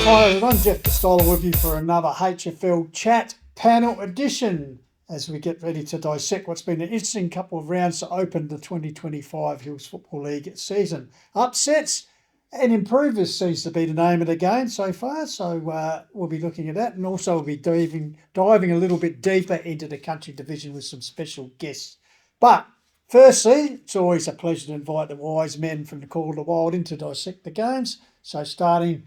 Hi everyone, Jeff Pistola with you for another HFL chat panel edition as we get ready to dissect what's been an interesting couple of rounds to open the 2025 Hills Football League season. Upsets and improvers seems to be the name of the game so far, so we'll be looking at that, and also we'll be diving a little bit deeper into the country division with some special guests. But firstly, it's always a pleasure to invite the wise men from the Call of the Wild in to dissect the games. So starting,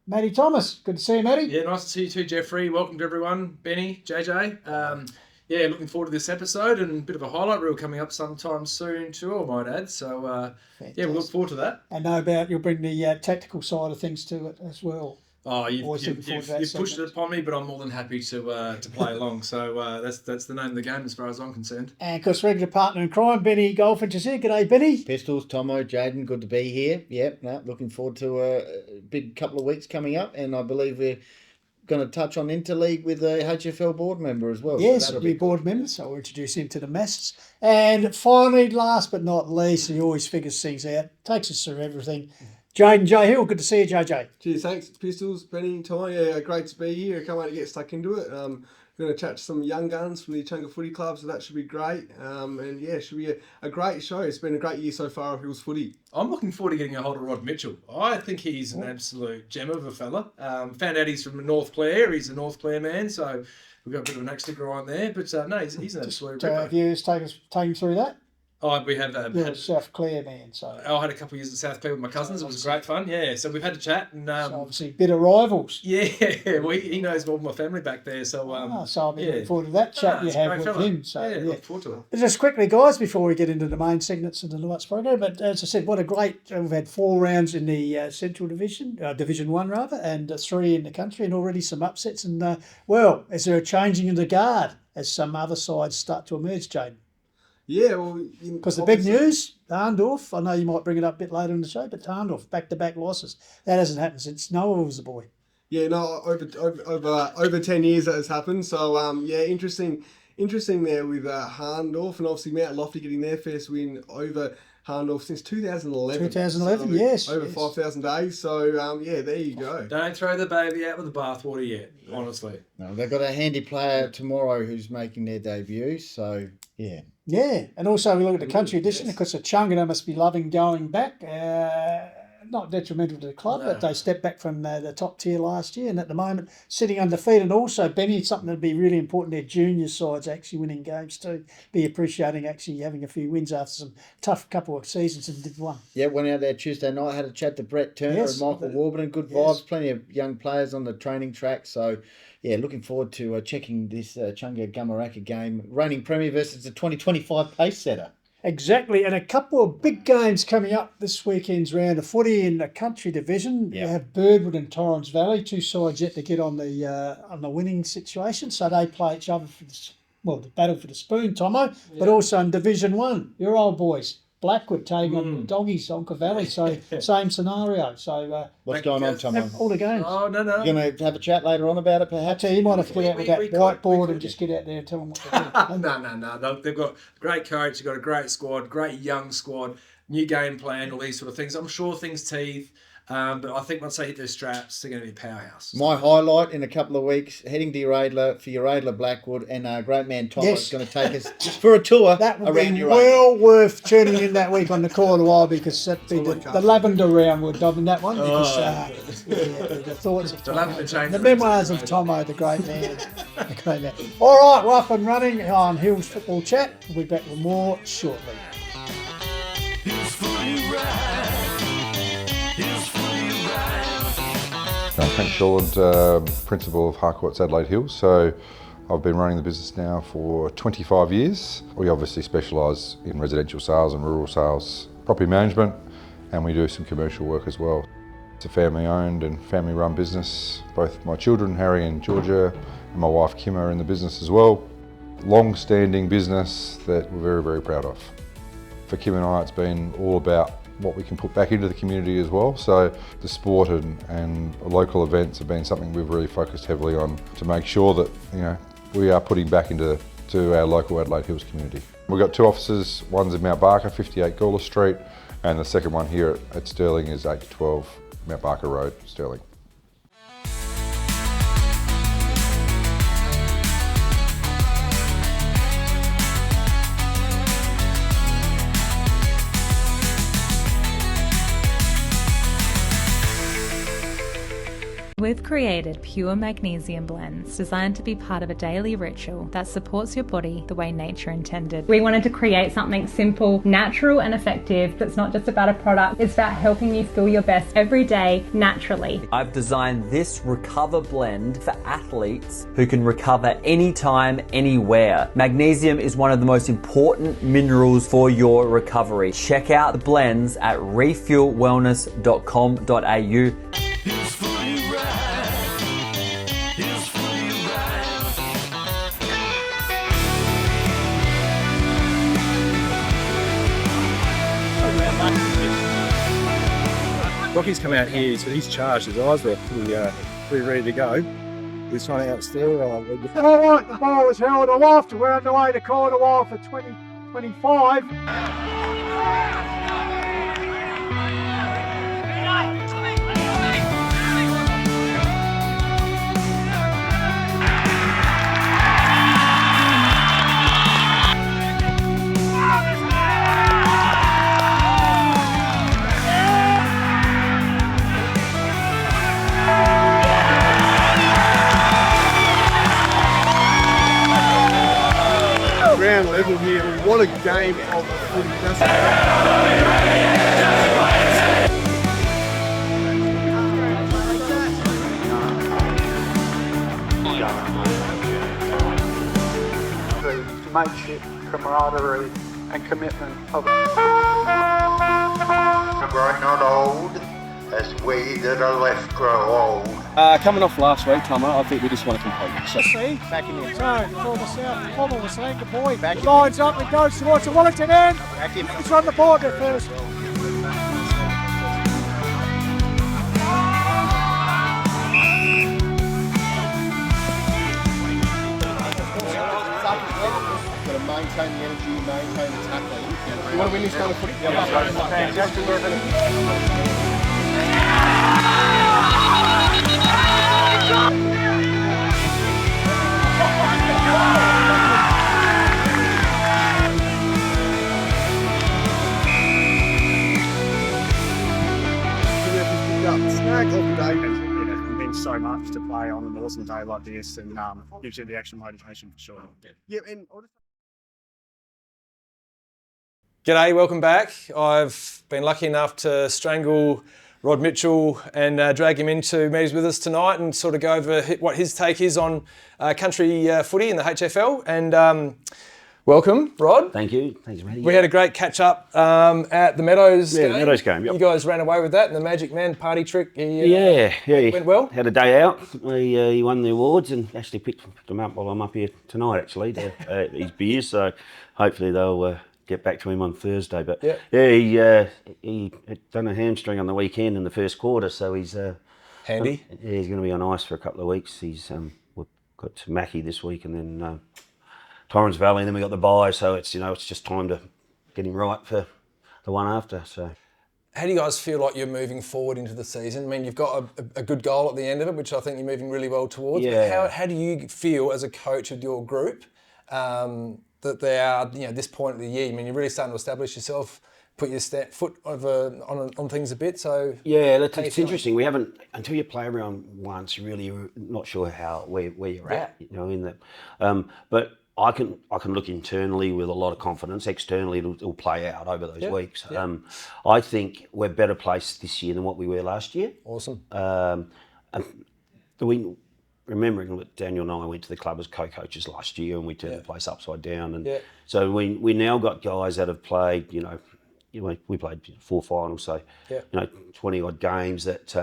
Matty Thomas. Good to see you, Matty. Yeah, nice to see you too, Jeffrey. Welcome to everyone. Benny, JJ. Looking forward to this episode and a bit of a highlight reel coming up sometime soon too, I might add. So, we look forward to that. And no doubt you'll bring the tactical side of things to it as well. Oh, you've pushed it upon me, but I'm more than happy to play along. So that's the name of the game as far as I'm concerned. And of course, regular partner in crime, Benny Goldfinch is here. G'day, Benny. Pistols, Thommo, Jayden, good to be here. Looking forward to a big couple of weeks coming up, and I believe we're going to touch on Interleague with a HFL board member as well. Yes, so board member, so we'll introduce him to the masses. And finally, last but not least, he always figures things out, takes us through everything. Jayden Hill, good to see you, JJ. Cheers, thanks, Pistols, Benny, Thommo. Yeah, great to be here. I can't wait to get stuck into it. We're going to chat to some young guns from the Chunga Footy Club, so that should be great. It should be a great show. It's been a great year so far of Hills Footy. I'm looking forward to getting a hold of Rod Mitchell. I think he's an absolute gem of a fella. Found out he's from North Clare. He's a North Clare man, so we've got a bit of an axe sticker on there. But he's an absolute ripper. Have you taken through that? Oh, we have had South Clare man. So I had a couple of years at South Clare with my cousins. It was great fun. Yeah, so we've had a chat and so obviously a bit of rivals. Yeah, he knows all of my family back there. So so I'll be looking forward to that chat you have with him. So look forward to it. Just quickly, guys, before we get into the main segments of the night's program. But as I said, what a great! We've had 4 rounds in the Central Division, Division 1 rather, and 3 in the country, and already some upsets. And is there a changing of the guard as some other sides start to emerge, Jayden? Yeah, well... Because the big news, Tarndorf, I know you might bring it up a bit later in the show, but Tarndorf, back-to-back losses. That hasn't happened since Noah was a boy. Yeah, no, over 10 years that has happened. So, interesting there with Tarndorf, and obviously Mount Lofty getting their first win over Tarndorf since 2011. 2011, yes. Over 5,000 days. So, there you go. Don't throw the baby out with the bathwater yet, honestly. No, they've got a handy player tomorrow who's making their debut, so, yeah. Yeah, and also we look at the country edition because the Chungana must be loving going back. Not detrimental to the club, but they stepped back from the top tier last year, and at the moment sitting undefeated. And also, Benny, something that'd be really important. Their junior sides actually winning games too. Be appreciating actually having a few wins after some tough couple of seasons in Div 1. Yeah, went out there Tuesday night, had a chat to Brett Turner and Michael Warburton. Good vibes, plenty of young players on the training track. So, yeah, looking forward to checking this Chunga Gumaraka game. Reigning Premier versus the 2025 pace setter. Exactly, and a couple of big games coming up this weekend's round of footy in the country division. You have Birdwood and Torrens Valley, 2 sides yet to get on the winning situation, so they play each other for the battle for the spoon, Thommo, but also in Division 1, your old boys. Blackwood taking on the Doggies, Onka Valley, so same scenario. So what's going on, Thommo? All the games. Oh, no. You're going to have a chat later on about it, perhaps? You might have to get out with that whiteboard and just get out there and tell them what to do. No. They've got a great coach, they've got a great squad, great young squad, new game plan, all these sort of things. I'm sure things teeth. But I think once they hit their straps, they're going to be a powerhouse. My highlight in a couple of weeks, heading to your Adler for your Adler Blackwood, and our great man Tom is going to take us for a tour around your well worth tuning in that week on the Call of the Wild, because that'd be the lavender round would dominate that one. Because the thoughts of Thommo, the memoirs of Thommo, the great man. All right, we're up and running on Hills Football Chat. We'll be back with more shortly. I'm Frank Lallard, Principal of Harcourts Adelaide Hills. So I've been running the business now for 25 years. We obviously specialise in residential sales and rural sales, property management, and we do some commercial work as well. It's a family owned and family run business. Both my children, Harry and Georgia, and my wife Kim are in the business as well. Long-standing business that we're very, very proud of. For Kim and I, it's been all about what we can put back into the community as well. So the sport and local events have been something we've really focused heavily on to make sure that we are putting back into our local Adelaide Hills community. We've got 2 offices, one's in Mount Barker, 58 Gawler Street, and the second one here at Stirling is 8 to 12 Mount Barker Road, Stirling. We've created pure magnesium blends designed to be part of a daily ritual that supports your body the way nature intended. We wanted to create something simple, natural and effective that's not just about a product, it's about helping you feel your best every day naturally. I've designed this Recover blend for athletes who can recover anytime, anywhere. Magnesium is one of the most important minerals for your recovery. Check out the blends at refuelwellness.com.au. Rocky's come out here, so he's charged. His eyes were pretty ready to go. He's trying to outsteer. All right, the ball was held aloft. We're on the way to quarter while for 2025. Ground level here. What a game of footy. The mateship, camaraderie and commitment of Growing not old, as we that are left grow old. Coming off last week, Thommo, I think we just want to compete. So, back in the zone. Former was saying good boy. Back lines up and goes towards the Wellington end. He's on the board at first. Got to maintain the energy, maintain the tackling. You want to win this game of footy? Fantastic effort. it means so much to play on an awesome day like this, and gives you the extra motivation for sure. Yeah, and G'day, welcome back. I've been lucky enough to strangle Rod Mitchell and drag him into meetings with us tonight and sort of go over what his take is on country footy in the HFL. And welcome, Rod. Thank you. Thanks, Matty. We had a great catch up at the Meadows game. The Meadows game, yep. You guys ran away with that, and the Magic Man party trick went well. Had a day out. He won the awards and actually picked them up while I'm up here tonight, actually, his beers. So hopefully they'll get back to him on Thursday. But he had done a hamstring on the weekend in the first quarter, so he's handy. He's going to be on ice for a couple of weeks. We've got to Mackie this week, and then Torrens Valley, and then we got the bye. So it's just time to get him right for the one after. So. How do you guys feel like you're moving forward into the season? I mean, you've got a good goal at the end of it, which I think you're moving really well towards. Yeah. But how do you feel as a coach of your group that they are, this point of the year? I mean, you're really starting to establish yourself, put your foot on things a bit. So it's interesting. We haven't, until you play around once, you're really not sure where you're at. In that. But I can look internally with a lot of confidence. Externally, it'll play out over those weeks. I think we're better placed this year than what we were last year. Awesome. Remembering that Daniel and I went to the club as co-coaches last year, and we turned the place upside down. And so we now got guys that have played. We played 4 finals, so 20 odd games that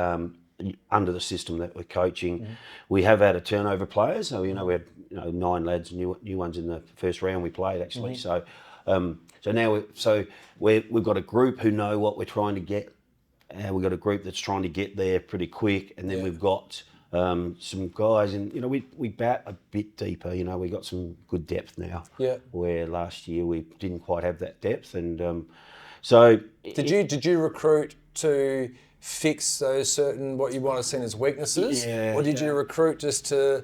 under the system that we're coaching. Mm-hmm. We have had a turnover of players, so we had 9 lads, new ones in the first round we played actually. Mm-hmm. So now we've got a group who know what we're trying to get. We've got a group that's trying to get there pretty quick, and then we've got some guys, and we bat a bit deeper. We got some good depth now. Yeah. Where last year we didn't quite have that depth, and so did you recruit to fix those certain what you might have seen as weaknesses, or did you recruit just to?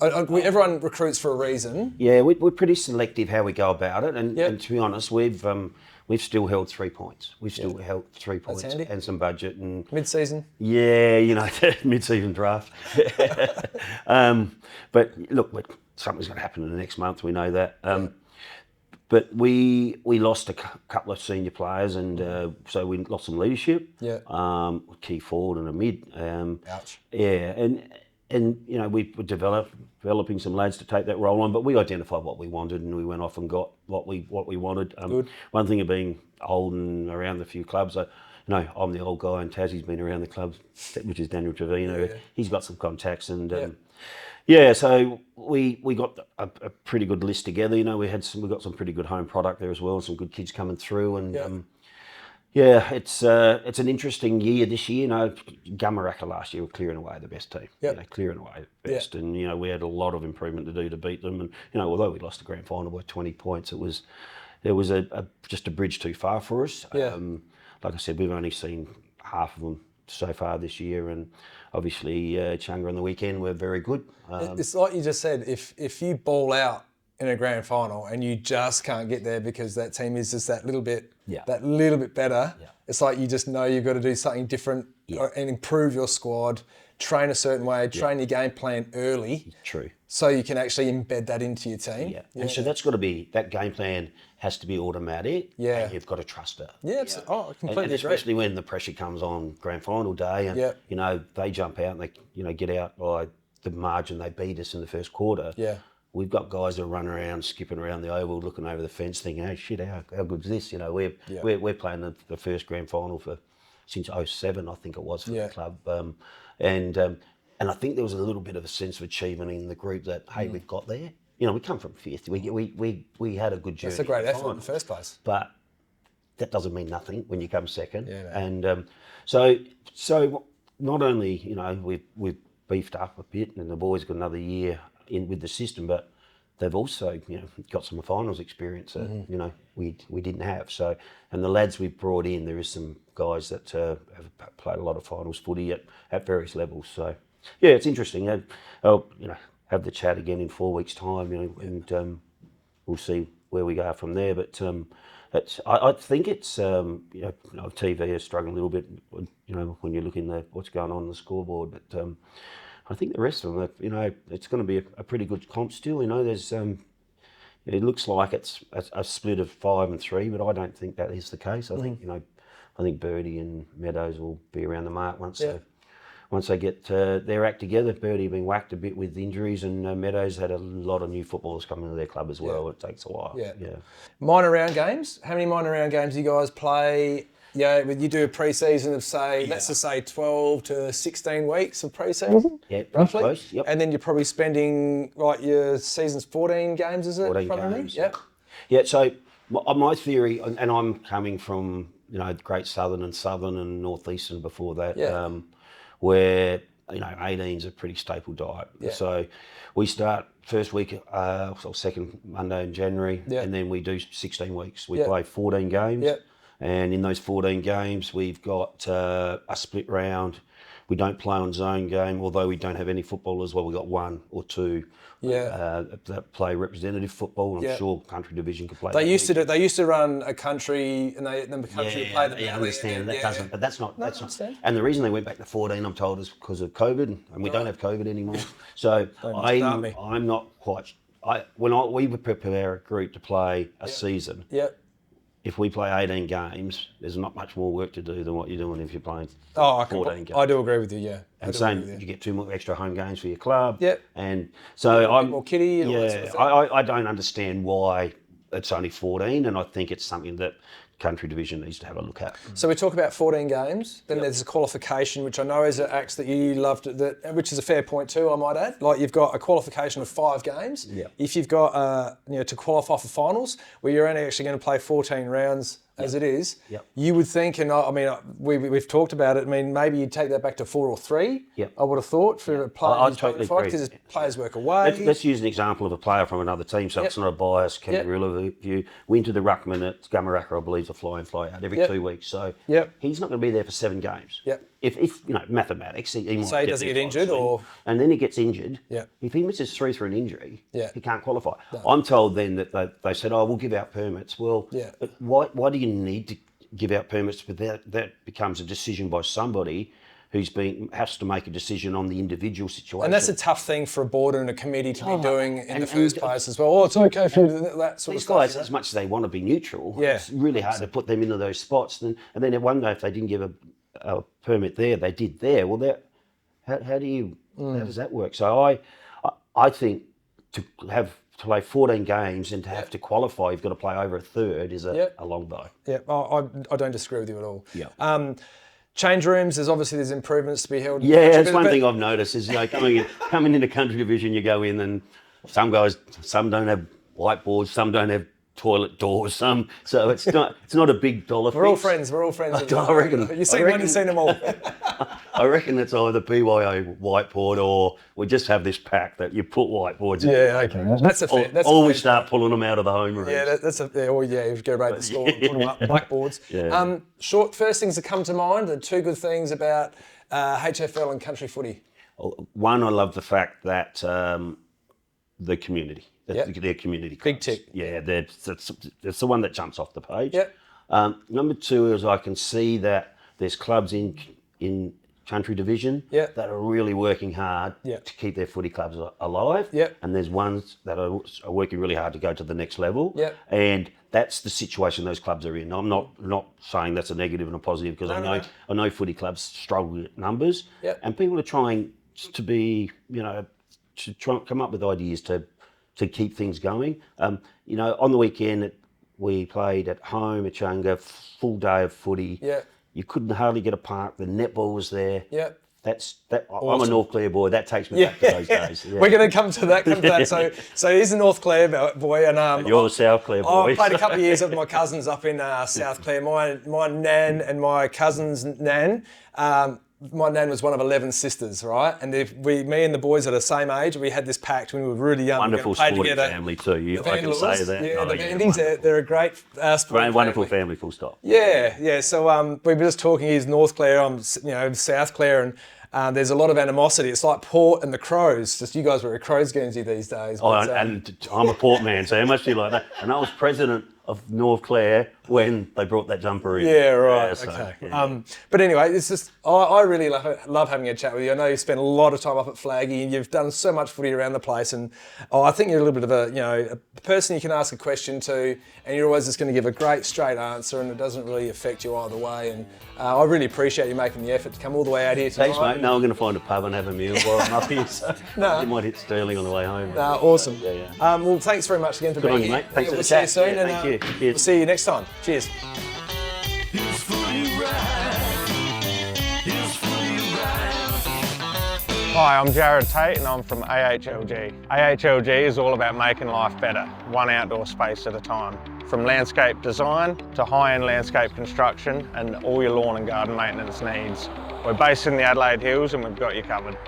Everyone recruits for a reason. Yeah, we're pretty selective how we go about it, and to be honest, we've still held 3 points. We've still held 3 points and some budget and mid-season. Yeah, mid-season draft. But look, something's going to happen in the next month. We know that. But we lost a couple of senior players, and so we lost some leadership. Yeah. Key forward and a mid. Ouch. Yeah, and we were developing some lads to take that role on, but we identified what we wanted, and we went off and got what we wanted. Good. One thing of being old and around a few clubs, I'm the old guy, and Tassie's been around the clubs, which is Daniel Trevino. Yeah. He's got some contacts, and so we got a pretty good list together. We got some pretty good home product there as well, some good kids coming through, and. It's an interesting year this year. Gamaraka last year were clearing away the best team. Yep. Clearing away the best, and we had a lot of improvement to do to beat them. And although we lost the grand final by 20 points, it was just a bridge too far for us. Yeah. Like I said, we've only seen half of them so far this year, and obviously Chunga on the weekend were very good. It's like you just said, if you ball out in a grand final and you just can't get there because that team is just that little bit better, it's like you just know you've got to do something different and improve your squad, train a certain way, train your game plan early. True. So you can actually embed that into your team. Yeah. And so that game plan has to be automatic. Yeah. And you've got to trust it. Yeah. I completely and especially when the pressure comes on grand final day, and they jump out and they get out by the margin they beat us in the first quarter. Yeah. We've got guys that run around, skipping around the oval, looking over the fence, thinking, "Hey, shit, how good is this?" We're playing the first grand final since 2007, I think it was, for the club, and I think there was a little bit of a sense of achievement in the group that, hey, we've got there. We come from fifth. We had a good journey. That's a great effort in the first place. But that doesn't mean nothing when you come second. Yeah, no. And so not only we've beefed up a bit, and the boys got another year in with the system, but they've also got some finals experience that we didn't have. So, and the lads we've brought in, there is some guys that have played a lot of finals footy at various levels. So yeah, it's interesting. I'll have the chat again in 4 weeks' time, and we'll see where we go from there. But I think it's TV is struggling a little bit, when you're looking at what's going on the scoreboard, but. I think the rest of them, it's going to be a pretty good comp still. There's, it looks like it's a split of 5 and 3, but I don't think that is the case. I think, I think Birdie and Meadows will be around the mark once they get their act together. Birdie being whacked a bit with injuries, and Meadows had a lot of new footballers coming to their club as well. It takes a while. Yeah. Minor round games. How many minor round games do you guys play? Yeah, you do a pre-season of let's just say 12 to 16 weeks of pre-season. Yeah, roughly. Close, yep. And then you're probably spending your season's 14 games, is it? 14 games. Yep. Yeah. So my theory, and I'm coming from Great Southern and Northeastern before that, where 18's a pretty staple diet. Yeah. So we start first week, second Monday in January, and then we do 16 weeks. We play 14 games. Yep. And in those 14 games, we've got a split round. We don't play on zone game, although we don't have any footballers. Well, we've got one or two that play representative football. I'm sure country division could play. They used to run a country, and the country would play the. Yeah, I understand. That doesn't. But that's not. And the reason they went back to 14, I'm told, is because of COVID, and we don't have COVID anymore. So I'm not quite. We would prepare a group to play a season. Yep. If we play 18 games, there's not much more work to do than what you're doing if you're playing 14 games. I do agree with you, yeah. And same, you get 2 more extra home games for your club. Yep. And so I'm more kitty and all that sort of thing. I don't understand why it's only 14, and I think it's something that country division needs to have a look at. So we talk about 14 games, then there's a qualification, which I know is an axe that you loved, which is a fair point too, I might add. Like, you've got a qualification of 5 games. Yeah. If you've got to qualify for finals, where you're only actually going to play 14 rounds as it is, Yep. you would think, and I mean, we've talked about it, I mean, maybe you'd take that back to 4 or 3, Yep. I would have thought, for a player I who's totally bona fide, agree. because players work away. Let's use an example of a player from another team, so it's not a bias, Kangaroo view. Went to the ruckman at Gamaraka, I believe, a fly in, fly out every 2 weeks. So he's not going to be there for 7 games. Yep. If you know, mathematics, he might So he doesn't get injured, or... And then he gets injured. Yeah. If he misses 3 through an injury, Yeah. he can't qualify. No. I'm told then that they said, oh, we'll give out permits. Well, but why do you need to give out permits? But that becomes a decision by somebody who's has to make a decision on the individual situation. And that's a tough thing for a board and a committee to be doing in the first place as well. Oh, it's okay for that sort of stuff. These guys, as much as they want to be neutral, it's really hard to put them into those spots. And then one day, if they didn't give a permit there, they did there. Well, how does that work? So I think to play 14 games and to have to qualify, you've got to play over a third is a long bow. Yeah, I don't disagree with you at all. Yeah. Change rooms, there's improvements to be held. Yeah, that's one thing I've noticed is, you know, coming into country division, you go in and some don't have whiteboards, some don't have toilet doors, so it's not a big dollar fix. We're all friends. I reckon. You've seen them all. I reckon it's either BYO whiteboard or we just have this pack that you put whiteboards in. Yeah, okay. That's a fair. Or we start pulling them out of the home rooms. Yeah, you go back to the store and put them up, blackboards. First things that come to mind, the 2 good things about HFL and country footy. One, I love the fact that the community. Their community clubs. Big tick. Yeah, that's the one that jumps off the page. Yep. Number 2 is I can see that there's clubs in country division that are really working hard to keep their footy clubs alive. Yep. And there's ones that are working really hard to go to the next level. Yep. And that's the situation those clubs are in. I'm not saying that's a negative and a positive, because I know footy clubs struggle with numbers. Yep. And people are trying to be, to try and come up with ideas to keep things going. On the weekend we played at home at Chunga, full day of footy. Yeah. You couldn't hardly get a park. The netball was there. Yeah. Awesome. I'm a North Clare boy. That takes me back to those days. Yeah. We're going to come to that. So he's a North Clare boy, and you're a South Clare boy. I played a couple of years with my cousins up in South Clare. My nan and my cousin's nan. My nan was one of 11 sisters, right? And me and the boys are the same age. We had this pact when we were really young. Wonderful sporting family too. I can say that. Yeah, the Bandings, they're a great sporting wonderful family, full stop. Yeah. So we were just talking. He's North Clare. I'm, South Clare, and there's a lot of animosity. It's like Port and the Crows. Just you guys were a Crows Guernsey these days. And I'm a Port man, so how much do you like that? And I was president of North Clare when they brought that jumper in. Yeah, right. Yeah, so, okay. Yeah. But anyway, it's just I really love having a chat with you. I know you spent a lot of time up at Flaggy, and you've done so much footy around the place. And I think you're a little bit of a person you can ask a question to, and you're always just going to give a great straight answer, and it doesn't really affect you either way. And I really appreciate you making the effort to come all the way out here tonight. Thanks, mate. No, I'm going to find a pub and have a meal while I'm up here. So you might hit Sterling on the way home. Awesome. Yeah. Well, thanks very much again for being on you, here. mate. Thanks for the see you chat. soon, Yeah, and thank you. Cheers. We'll see you next time. Cheers. Hi, I'm Jared Tate and I'm from AHLG. AHLG is all about making life better, one outdoor space at a time. From landscape design to high-end landscape construction and all your lawn and garden maintenance needs. We're based in the Adelaide Hills and we've got you covered.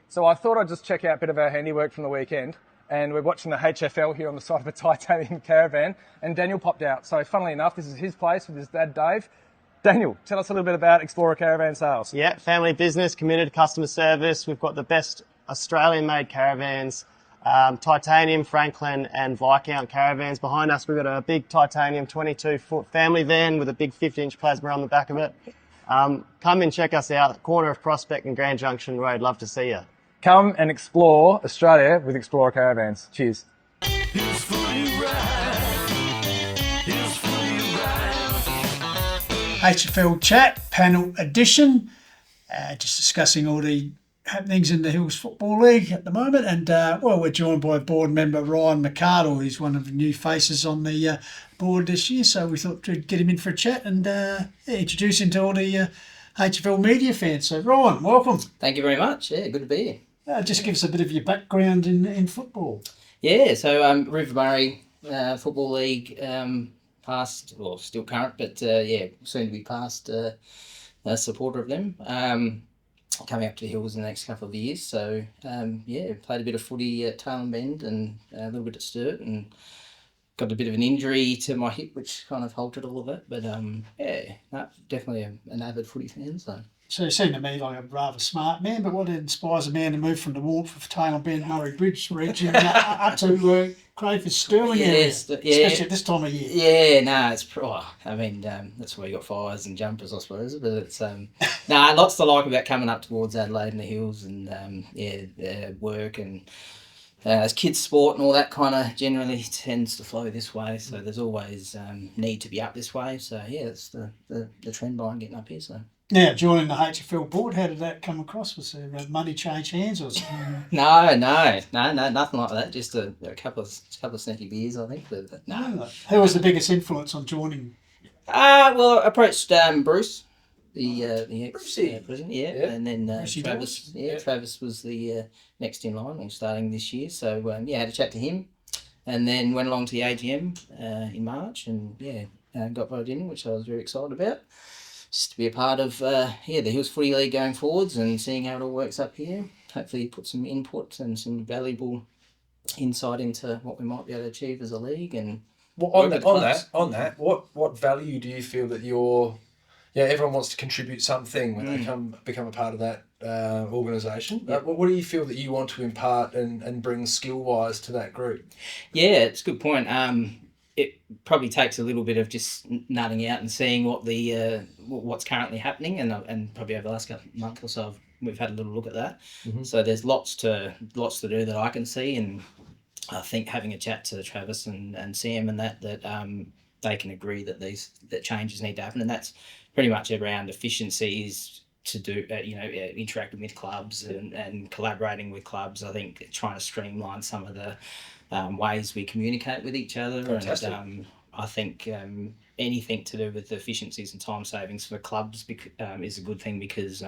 So I thought I'd just check out a bit of our handiwork from the weekend, and we're watching the HFL here on the side of a titanium caravan, and Daniel popped out. So funnily enough, this is his place with his dad, Dave. Daniel, tell us a little bit about Explorer Caravan Sales. Yeah, family business, committed customer service. We've got the best Australian-made caravans, titanium, Franklin and Viscount caravans. Behind us, we've got a big titanium 22-foot family van with a big 50-inch plasma on the back of it. Come and check us out, corner of Prospect and Grand Junction Road. Love to see you. Come and explore Australia with Explorer Caravans. Cheers. HFL Chat Panel Edition. Just discussing all the happenings in the Hills Football League at the moment, and we're joined by board member Ryan McArdle, who's one of the new faces on the board this year. So we thought we'd get him in for a chat and introduce him to all the HFL media fans. So Ryan, welcome. Thank you very much. Yeah, good to be here. Just give us a bit of your background in football. Yeah, so River Murray Football League, past, well, still current, but soon to be past supporter of them. Coming up to the Hills in the next couple of years. So, played a bit of footy at Tailem Bend and a little bit at Sturt, and got a bit of an injury to my hip, which kind of halted all of it. But, definitely an avid footy fan, so... So you seem to me like a rather smart man, but what inspires a man to move from the warmth of Tailem Bend, Murray Bridge region up to Crayfish Stirling area, especially at this time of year? Yeah, no, it's that's where you got fires and jumpers, I suppose. But it's lots to like about coming up towards Adelaide and the Hills, and work and as kids' sport and all that kind of generally tends to flow this way. So there's always need to be up this way. So it's the trend line getting up here. So. Now, joining the HFL board, how did that come across? Was there money change hands or something? No, nothing like that. Just a couple of sneaky beers, I think. But no. Who was the biggest influence on joining? Well, I approached Bruce, the ex-president, and then Travis. Travis was the next in line. We're starting this year, so had a chat to him, and then went along to the AGM in March, and got voted in, which I was very excited about. Just to be a part of the Hills Footy League going forwards and seeing how it all works up here. Hopefully put some input and some valuable insight into what we might be able to achieve as a league. And on that, what value do you feel that everyone wants to contribute something when they become a part of that organisation? Yep. What do you feel that you want to impart and bring skill-wise to that group? Yeah, it's a good point. It probably takes a little bit of just nutting out and seeing what what's currently happening, and probably over the last month or so we've had a little look at that. Mm-hmm. So there's lots to do that I can see, and I think having a chat to Travis and Sam and that they can agree that changes need to happen, and that's pretty much around efficiencies to do interacting with clubs and collaborating with clubs. I think trying to streamline some of the ways we communicate with each other. Fantastic. And I think anything to do with efficiencies and time savings for clubs is a good thing, because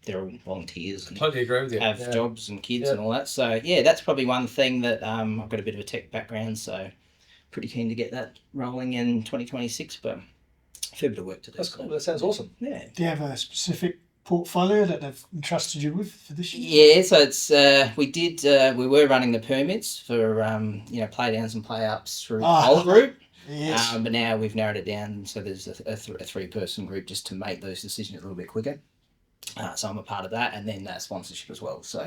they're all volunteers and completely agree with you. Have jobs and kids and all that. So that's probably one thing that I've got a bit of a tech background, so pretty keen to get that rolling in 2026, but a fair bit of work to do. That's cool. That sounds awesome. Yeah. Do you have a specific portfolio that they've entrusted you with for this year? Yeah, so it's we were running the permits for play downs and play ups through the whole group. Yes. But now we've narrowed it down, so there's a 3-person group just to make those decisions a little bit quicker. So I'm a part of that, and then sponsorship as well. So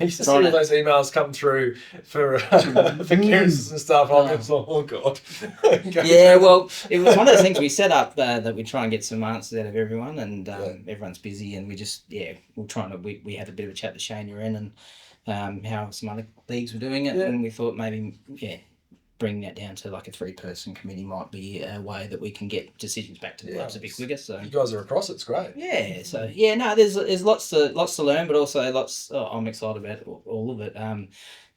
I used to see all those emails come through for clearances and stuff. I was like, oh god. Yeah, well, it was one of the things we set up that we try and get some answers out of everyone, and everyone's busy, and we just we're trying to we had a bit of a chat to Shane Uren and how some other leagues were doing it, and we thought maybe bringing that down to like a 3-person committee might be a way that we can get decisions back to the clubs a bit quicker. So you guys are across, it's great. Yeah. So there's lots to learn, but also lots. I'm excited about all of it.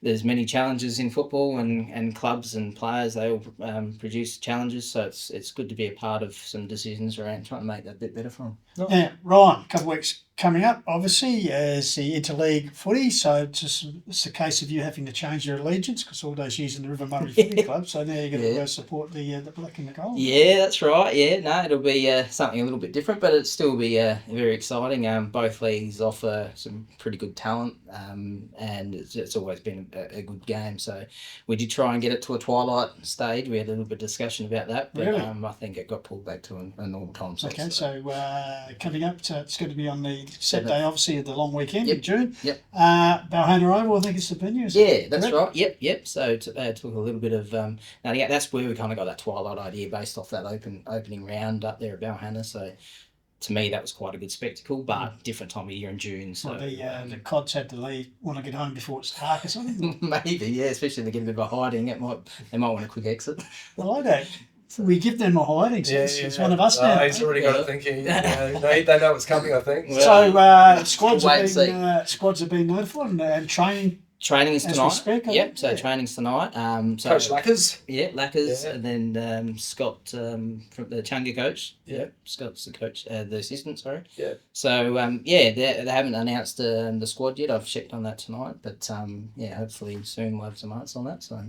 There's many challenges in football, and clubs and players, they all produce challenges. So it's good to be a part of some decisions around trying to make that a bit better for them. Now, Ryan, a couple of weeks coming up, obviously, as the interleague footy. So it's a case of you having to change your allegiance, because all those years in the River Murray Footy Club. So now you're going to go support the black and the gold. Yeah, that's right. Yeah, no, it'll be something a little bit different, but it'll still be very exciting. Both leagues offer some pretty good talent, and it's always been a good game. So we did try and get it to a twilight stage. We had a little bit of discussion about that, but really? I think it got pulled back to a normal time slot. Okay, so coming up, so it's going to be on the Saturday, obviously, of the long weekend in June. Yep. Balhana Oval, I think it's the venue. That's right. Yep. So took a little bit of that's where we kind of got that twilight idea based off that opening round up there at Balhana. So to me, that was quite a good spectacle, but different time of year in June. So the Cods had to leave, want to get home before it's dark or something. Maybe, especially if they get a bit of a hiding, they might want a quick exit. I like that. We give them a hiding. It's one of us now. He's already got it thinking. They know what's coming, I think. So squads have been notified and training. Training is tonight. Yep. So training's tonight. Coach Lackers. Yeah, Lackers, and then Scott from the Chunga coach. Yeah. Scott's the coach, the assistant. Sorry. Yeah. So they haven't announced the squad yet. I've checked on that tonight, but hopefully soon we'll have some answers on that. So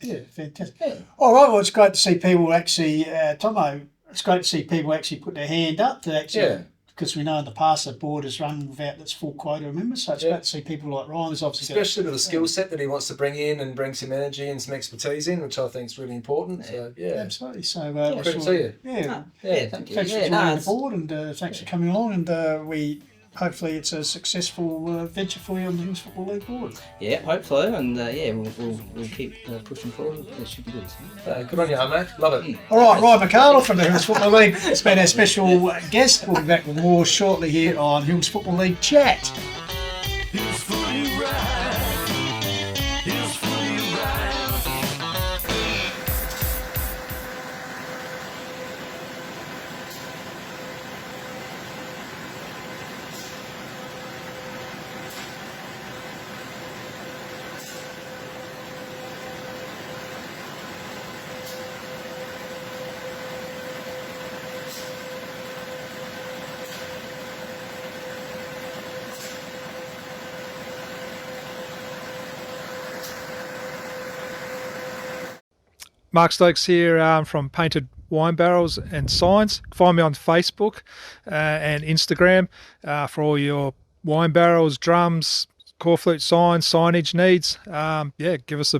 yeah, fantastic. Yeah. All right. Well, it's great to see people actually, Thommo. It's great to see people actually put their hand up to actually. Yeah. Because we know in the past the board has run without its full quota of members, so it's great to see people like Ryan. There's obviously especially with the skill set that he wants to bring in and bring some energy and some expertise in, which I think is really important. So absolutely. So great to see you. Thank you. Thanks for joining the board, and thanks for coming along. And we hopefully it's a successful venture for you on the Hills Football League board. Yeah, hopefully, and we'll keep pushing forward. It should be good. Good on you, mate. Love it. All right, Ryan McArdle from the Hills Football League. It's been our special guest. We'll be back with more shortly here on Hills Football League Chat. Mark Stokes here from Painted Wine Barrels and Signs. Find me on Facebook and Instagram for all your wine barrels, drums, corflute signs, signage needs. Give us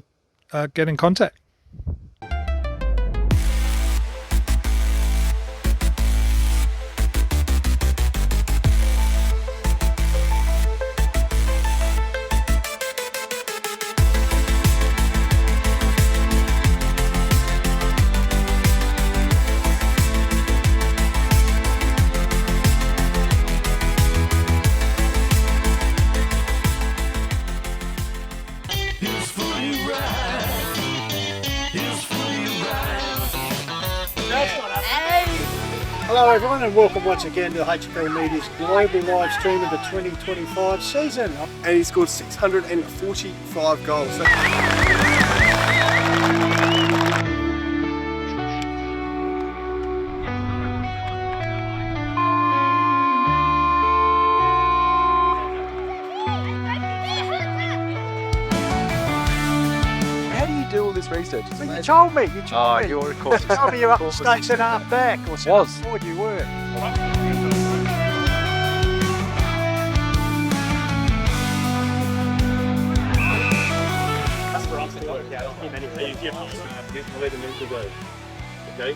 get in contact. Hello everyone and welcome once again to the HFL Media's global live stream of the 2025 season. And he scored 645 goals. Research. Well, you told me. You're of course. You told me you're up the stakes and half back. Or something. What you were. That's for us to work out. Where the men to go. Okay.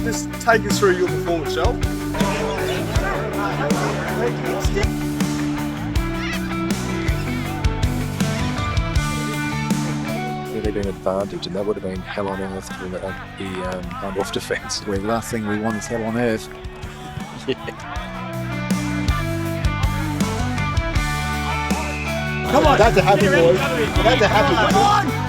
Just take us through your performance, Joel. Really been an advantage, and that would have been hell on earth to the off defence. Well, the last thing we want is hell on earth. Come on, that's a happy boy. That's a happy boy.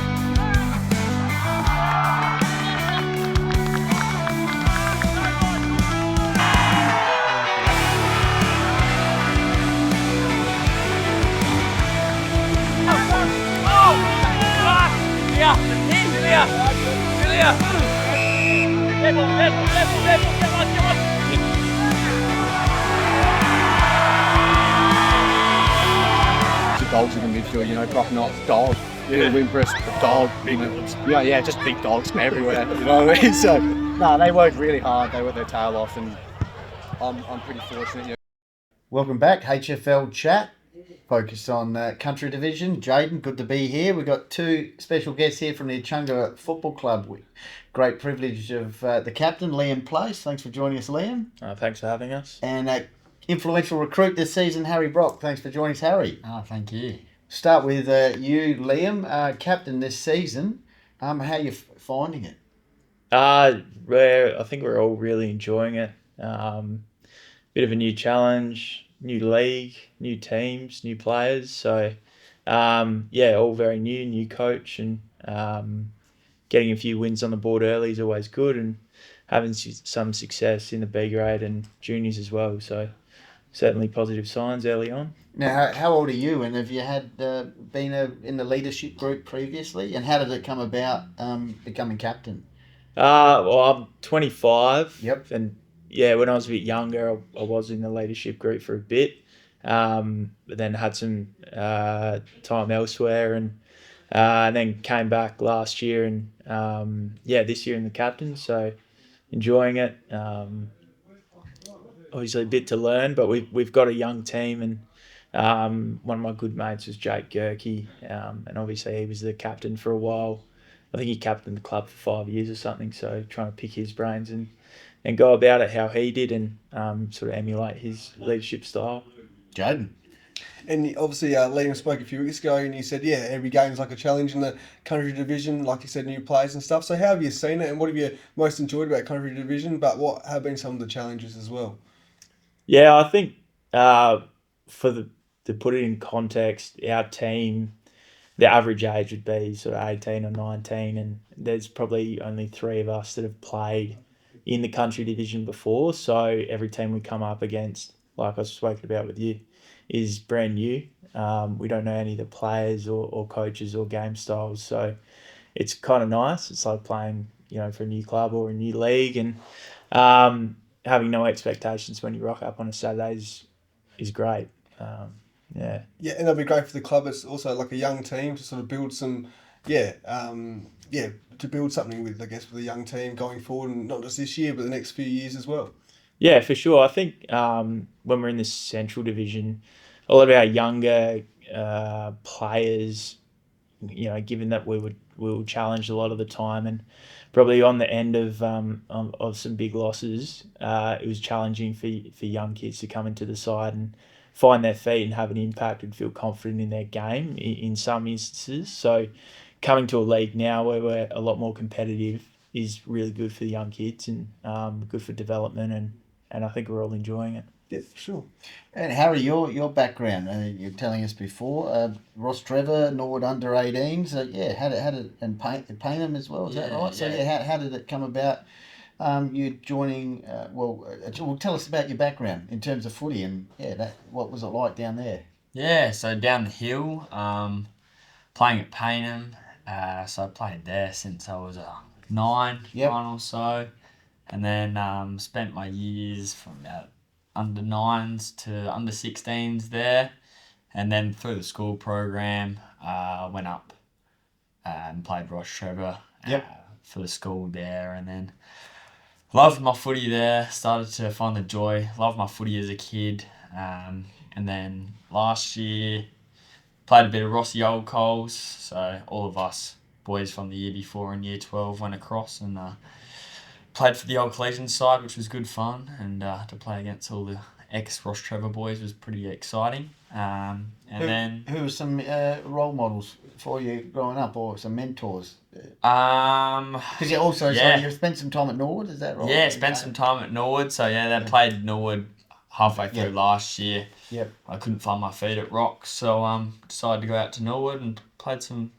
Dogs in the midfield, proper nice dogs. Wimpress, dog, big, just big dogs from everywhere. You know what I mean? So, they worked really hard. They worked their tail off, and I'm pretty fortunate. Welcome back, HFL Chat. Focused on Country Division. Jayden, good to be here. We've got two special guests here from the Chunga Football Club. Great privilege of the captain, Liam Place. Thanks for joining us, Liam. Thanks for having us. And influential recruit this season, Harry Brock. Thanks for joining us, Harry. Thank you. Start with you, Liam, captain this season. How are you finding it? I think we're all really enjoying it. Bit of a new challenge, new league, new teams, new players. So, all very new coach, and getting a few wins on the board early is always good, and having some success in the B grade and juniors as well. So, certainly positive signs early on. Now, how old are you, and have you had been in the leadership group previously, and how did it come about becoming captain? I'm 25. Yep. And when I was a bit younger, I was in the leadership group for a bit, but then had some time elsewhere, and then came back last year, and this year in the captain. So enjoying it. Obviously a bit to learn, but we've got a young team, and one of my good mates was Jake Gerke, and obviously he was the captain for a while. I think he captained the club for 5 years or something, so trying to pick his brains and go about it how he did, and sort of emulate his leadership style. Jayden. And obviously, Liam spoke a few weeks ago, and you said, every game's like a challenge in the country division, like you said, new players and stuff. So how have you seen it, and what have you most enjoyed about country division, but what have been some of the challenges as well? Yeah, I think to put it in context, our team, the average age would be sort of 18 or 19, and there's probably only 3 of us that have played in the country division before. So every team we come up against, like I was spoken about with you, is brand new. We don't know any of the players or coaches or game styles. So it's kind of nice. It's like playing, for a new club or a new league, and having no expectations when you rock up on a Saturday is great. Yeah, and that'll be great for the club. It's also like a young team to sort of build some, to build something with, I guess, with a young team going forward, and not just this year, but the next few years as well. Yeah, for sure. I think when we're in the Central Division, a lot of our younger players, given that we were challenged a lot of the time, and probably on the end of some big losses, it was challenging for young kids to come into the side and find their feet and have an impact and feel confident in their game in some instances. So coming to a league now where we're a lot more competitive is really good for the young kids, and good for development, and I think we're all enjoying it. Yeah, for sure. And Harry, your background, you're telling us before, Ross Trevor, Norwood under 18s, had it, and Paynham as well, is that right? So how did it come about? You joining, tell us about your background in terms of footy, and what was it like down there? Yeah, so down the hill, playing at Paynham, so I played there since I was 9 or so, and then spent my years from about under 9s to under 16s there, and then through the school program, went up and played Ross Trevor for the school there, and then loved my footy there, started to find the joy, loved my footy as a kid, and then last year played a bit of Rossi Old Coals, so all of us boys from the year before in year 12 went across and played for the old collegian side, which was good fun, and to play against all the ex-Ross Trevor boys was pretty exciting. Who were some role models for you growing up, or some mentors? Because you also you spent some time at Norwood, is that right? Yeah, spent some time at Norwood. So they played Norwood halfway through last year. Yep. I couldn't find my feet at Rocks, so decided to go out to Norwood and played some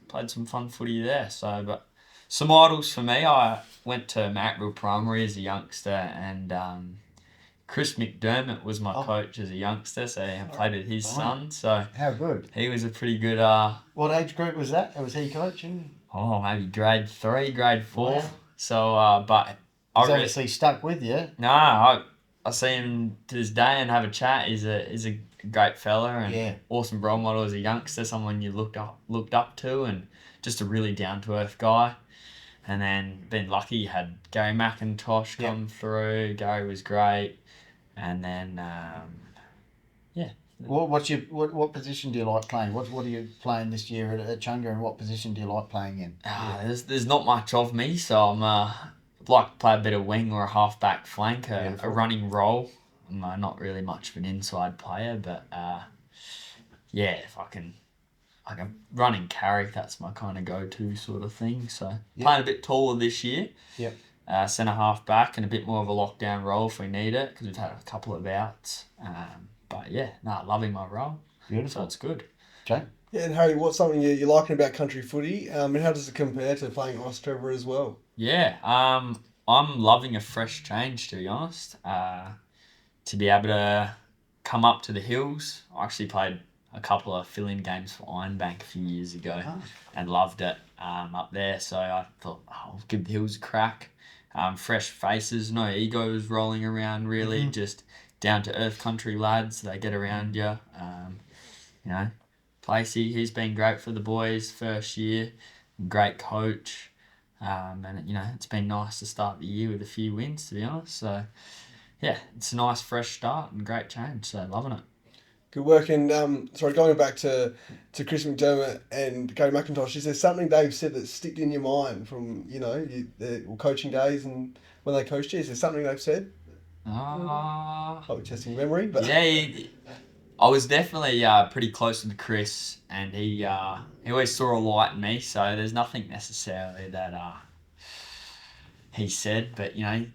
fun footy there. So, but some idols for me, I went to McArdle Primary as a youngster, and Chris McDermott was my coach as a youngster, so I played with his son. So how good? He was a pretty good. What age group was that? Was he coaching? Oh, maybe grade 3, grade 4. Wow. So, but he's obviously stuck with you. No, I see him to this day and have a chat. He's a great fella and awesome role model as a youngster, someone you looked up to, and just a really down to earth guy. And then been lucky, had Gary McIntosh come through. Gary was great, and then What position do you like playing? What are you playing this year at Chunga, and what position do you like playing in? There's not much of me, so I'm like to play a bit of wing or a half-back flank, a running role. I'm not really much of an inside player, but if I can run and carry, that's my kind of go-to sort of thing. So playing a bit taller this year. Yep. centre half back and a bit more of a lockdown role if we need it, because we've had a couple of outs. But yeah, loving my role. Beautiful. So it's good. Okay. Yeah, and Harry, what's something you're liking about country footy? And how does it compare to playing Ice Trevor as well? Yeah, I'm loving a fresh change, to be honest. To be able to come up to the hills. I actually played a couple of fill-in games for Ironbank a few years ago and loved it up there. So I thought, I'll give the hills a crack. Fresh faces, no egos rolling around really, just down-to-earth country lads. They get around you. You know, Placey, he's been great for the boys first year. Great coach. And, you know, it's been nice to start the year with a few wins, to be honest. So, yeah, it's a nice fresh start and great change. So, loving it. Good work. And, going back to Chris McDermott and Gary McIntosh, is there something they've said that sticked in your mind from, their coaching days and when they coached you? Is there something they've said? Probably testing memory. But Yeah, I was definitely pretty close with Chris, and he always saw a light in me. So there's nothing necessarily that he said, but he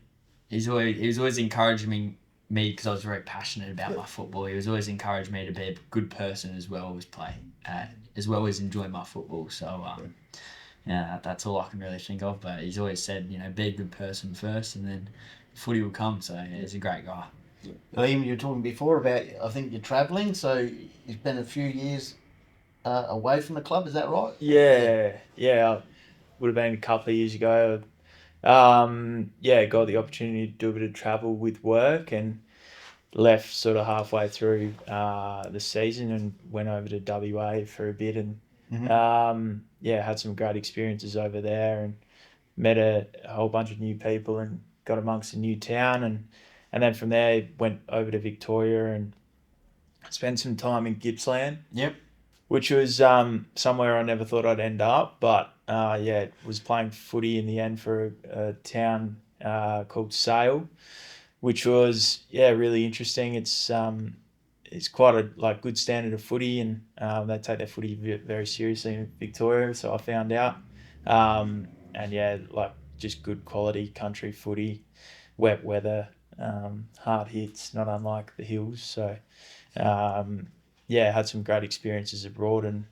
was always encouraging me because I was very passionate about my football. He was always encouraging me to be a good person as well as play, as well as enjoy my football. So that's all I can really think of. But he's always said, be a good person first, and then footy will come. So he's a great guy. Liam, you were talking before about, I think you're travelling, so you've been a few years away from the club, is that right? Yeah, I would have been a couple of years ago. Got the opportunity to do a bit of travel with work and left sort of halfway through the season and went over to WA for a bit and had some great experiences over there and met a whole bunch of new people and got amongst a new town and then from there went over to Victoria and spent some time in Gippsland. Yep. Which was somewhere I never thought I'd end up, but was playing footy in the end for a town called Sale, which was really interesting. It's quite a good standard of footy, and they take their footy very seriously in Victoria. So I found out, just good quality country footy, wet weather. Hard hits, not unlike the hills. So, had some great experiences abroad and,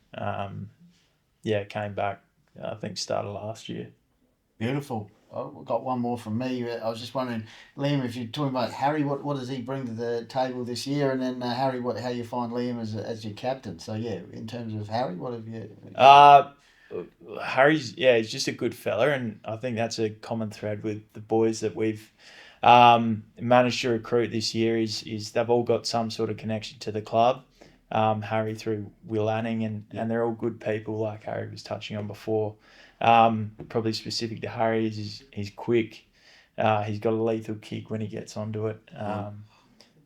came back, I think started last year. Beautiful. I've got one more from me. I was just wondering, Liam, if you're talking about Harry, what does he bring to the table this year? And then Harry, how you find Liam as your captain? So, in terms of Harry, what have you... Harry's, he's just a good fella, and I think that's a common thread with the boys that we've managed to recruit this year is they've all got some sort of connection to the club. Harry through Will Anning and they're all good people like Harry was touching on before. Probably specific to Harry is he's quick. He's got a lethal kick when he gets onto it.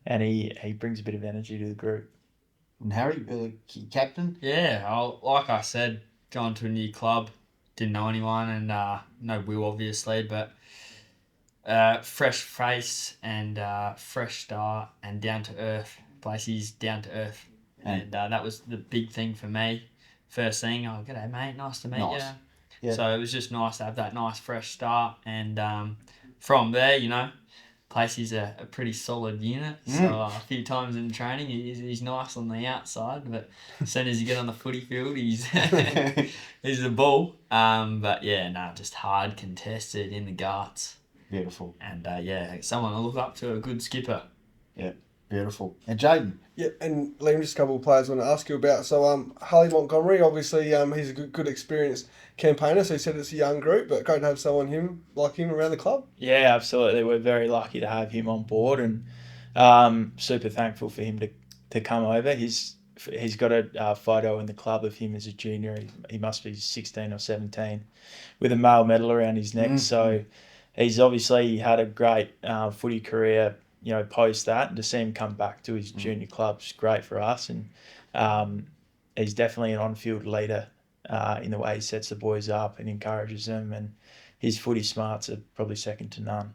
And he brings a bit of energy to the group. And Harry, captain? Yeah, like I said, going to a new club, didn't know anyone and no Will obviously, but fresh face and fresh start and down to earth. Placey's down to earth. And that was the big thing for me. First thing, g'day mate, nice to meet you. Yeah. So it was just nice to have that nice fresh start. And from there, Placey's a pretty solid unit. So a few times in training, he's nice on the outside. But as soon as you get on the footy field, he's he's a bull. Just hard contested in the guts. Beautiful. And someone to look up to, a good skipper. Yeah. Beautiful. And Jayden? Yeah, and Liam, just a couple of players I want to ask you about. So, Harley Montgomery, obviously, he's a good experienced campaigner, so he said it's a young group, but great to have someone like him around the club. Yeah, absolutely. We're very lucky to have him on board and super thankful for him to come over. He's got a photo in the club of him as a junior. He must be 16 or 17 with a male medal around his neck. So he's obviously had a great footy career, post that, and to see him come back to his junior club's great for us. And he's definitely an on-field leader in the way he sets the boys up and encourages them. And his footy smarts are probably second to none.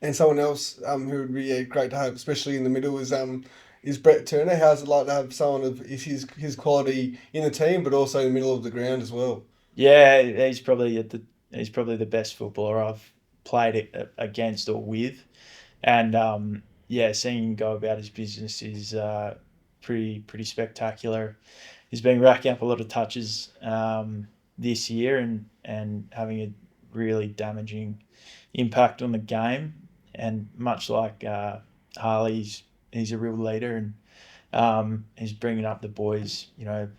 And someone else who would be great to have, especially in the middle, is Brett Turner. How's it like to have someone of his quality in the team, but also in the middle of the ground as well? Yeah, he's probably the best footballer I've played against or with. And seeing him go about his business is pretty spectacular. He's been racking up a lot of touches this year and having a really damaging impact on the game. And much like Harley, he's a real leader, and he's bringing up the boys.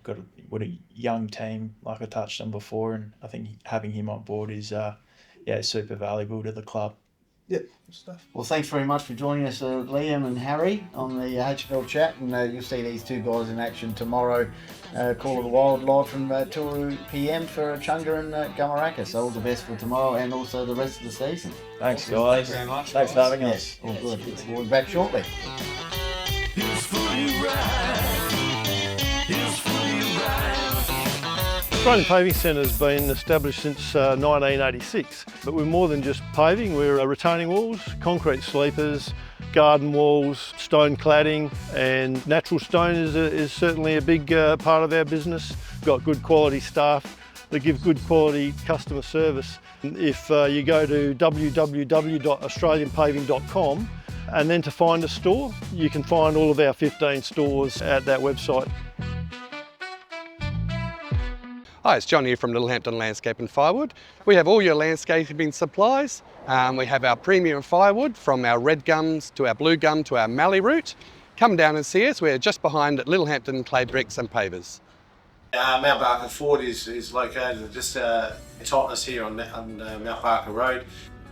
Got a young team, like I touched on before, and I think having him on board is super valuable to the club. Yep, good stuff. Well, thanks very much for joining us, Liam and Harry, on the HFL chat. And you'll see these two guys in action tomorrow. Call of the Wild live from 2 p.m. for Chunga and Gamaraka. So all the best for tomorrow and also the rest of the season. Thanks, guys. Thanks very much. Thanks for having us. All good. We'll be back shortly. Australian Paving Centre has been established since 1986, but we're more than just paving. We're retaining walls, concrete sleepers, garden walls, stone cladding, and natural stone is certainly a big part of our business. We've got good quality staff that give good quality customer service. If you go to www.australianpaving.com and then to find a store, you can find all of our 15 stores at that website. Hi, it's John here from Littlehampton Landscape and Firewood. We have all your landscaping supplies. We have our premium firewood, from our red gums to our blue gum to our mallee root. Come down and see us. We're just behind Littlehampton Clay Bricks and Pavers. Mount Barker Ford is located just Totnes here on Mount Barker Road.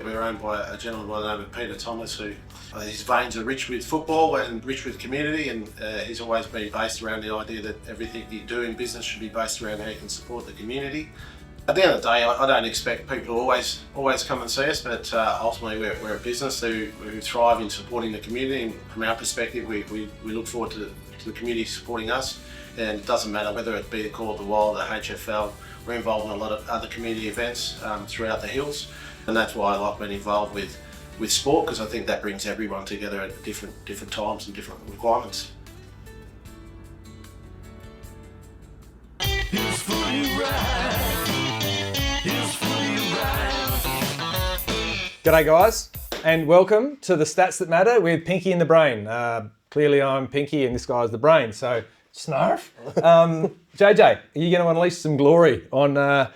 We're owned by a gentleman by the name of Peter Thomas, who his veins are rich with football and rich with community, and he's always been based around the idea that everything you do in business should be based around how you can support the community. At the end of the day, I don't expect people to always come and see us, but ultimately we're a business who thrive in supporting the community, and from our perspective we look forward to the community supporting us. And it doesn't matter whether it be the Call of the Wild, the HFL, we're involved in a lot of other community events throughout the hills, and that's why I like being involved with sport, because I think that brings everyone together at different times and different requirements. G'day guys, and welcome to the Stats That Matter with Pinky in the Brain. Clearly I'm Pinky and this guy's the brain, so snarf. JJ, are you going to unleash some glory on our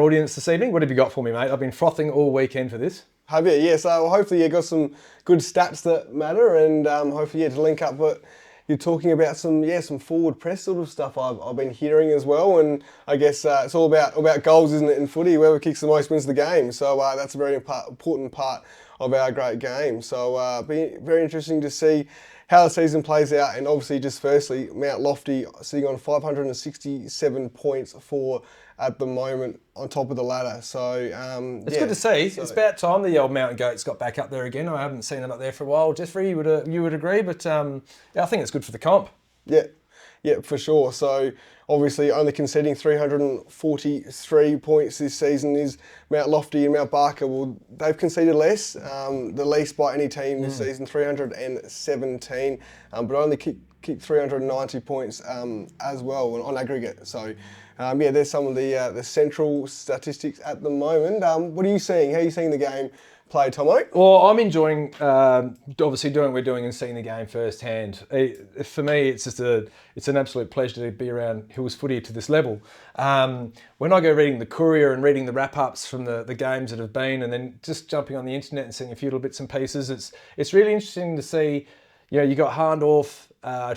audience this evening? What have you got for me, mate? I've been frothing all weekend for this. Have you? Yeah, so hopefully you got some good stats that matter, and hopefully to link up what you're talking about, some forward press sort of stuff I've been hearing as well, and I guess it's all about goals, isn't it, in footy? Whoever kicks the most wins the game, so that's a very important part of our great game. So be very interesting to see how the season plays out, and obviously just firstly, Mount Lofty sitting on 567 points for at the moment on top of the ladder. So it's good to see. So, it's about time the old Mountain Goats got back up there again. I haven't seen them up there for a while. Jeffrey, you would agree, but I think it's good for the comp. Yeah, for sure. So obviously only conceding 343 points this season is Mount Lofty and Mount Barker. Well, they've conceded less, the least by any team this season, 317, but only kicked 390 points as well on aggregate. So there's some of the central statistics at the moment. What are you seeing? How are you seeing the game play, Thommo? Well, I'm enjoying obviously doing what we're doing and seeing the game firsthand. For me, it's an absolute pleasure to be around Hills footy to this level. When I go reading the Courier and reading the wrap-ups from the games that have been, and then just jumping on the internet and seeing a few little bits and pieces, it's really interesting to see. You got Harndorf,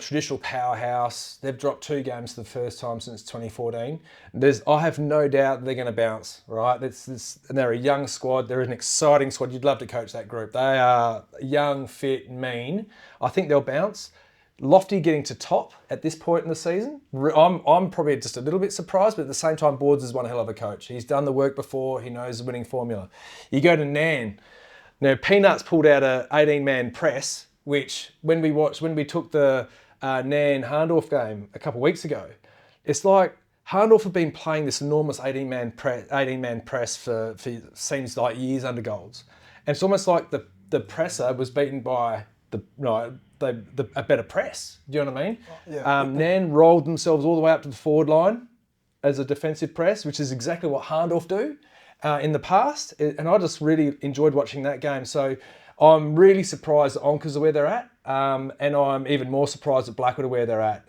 traditional powerhouse. They've dropped 2 games for the first time since 2014. I have no doubt they're going to bounce, right? And they're a young squad. They're an exciting squad. You'd love to coach that group. They are young, fit, mean. I think they'll bounce. Lofty getting to top at this point in the season. I'm probably just a little bit surprised, but at the same time, Boards is one hell of a coach. He's done the work before. He knows the winning formula. You go to Nan. Now, Peanuts pulled out a 18-man press, which when we took the Nan Harndorf game a couple of weeks ago, it's like Harndorf have been playing this enormous 18-man press for seems like years under Golds, and it's almost like the presser was beaten by a better press. Do you know what I mean? Yeah. Nan rolled themselves all the way up to the forward line as a defensive press, which is exactly what Harndorf do. in the past, and I just really enjoyed watching that game. So I'm really surprised that Onkers are where they're at, and I'm even more surprised that Blackwood are where they're at.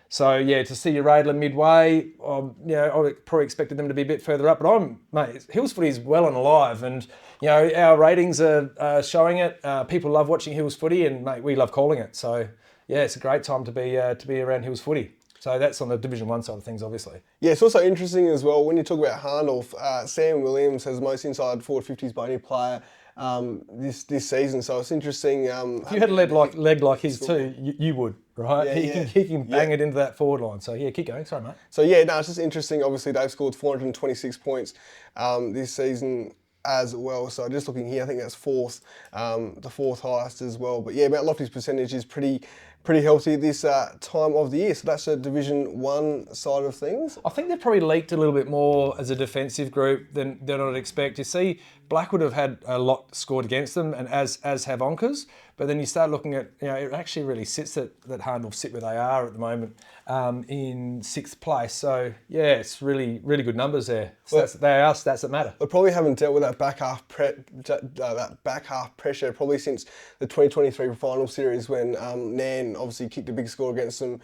So yeah, to see your Radler midway, I probably expected them to be a bit further up, but Hills footy is well and alive, and our ratings are showing it. People love watching Hills footy, and mate, we love calling it. So yeah, it's a great time to be around Hills footy. So that's on the Division 1 side of things, obviously. Yeah, it's also interesting as well, when you talk about Harndorf, Sam Williams has the most inside forward 50s by any player this season. So it's interesting. If you had a leg like his too, you would, right? He can bang it into that forward line. So yeah, keep going. Sorry, mate. So yeah, no, it's just interesting. Obviously, they've scored 426 points this season as well. So just looking here, I think that's the fourth highest as well. But yeah, Mount Lofty's percentage is pretty healthy this time of the year. So that's the Division 1 side of things. I think they've probably leaked a little bit more as a defensive group than I'd expect. You see, Blackwood have had a lot scored against them, and as have Onkers. But then you start looking at, it actually really sits that Harndorf sit where they are at the moment in 6th place. So yeah, it's really, really good numbers there. So they are stats that matter. They probably haven't dealt with that back half pressure probably since the 2023 final series when Nan obviously kicked a big score against them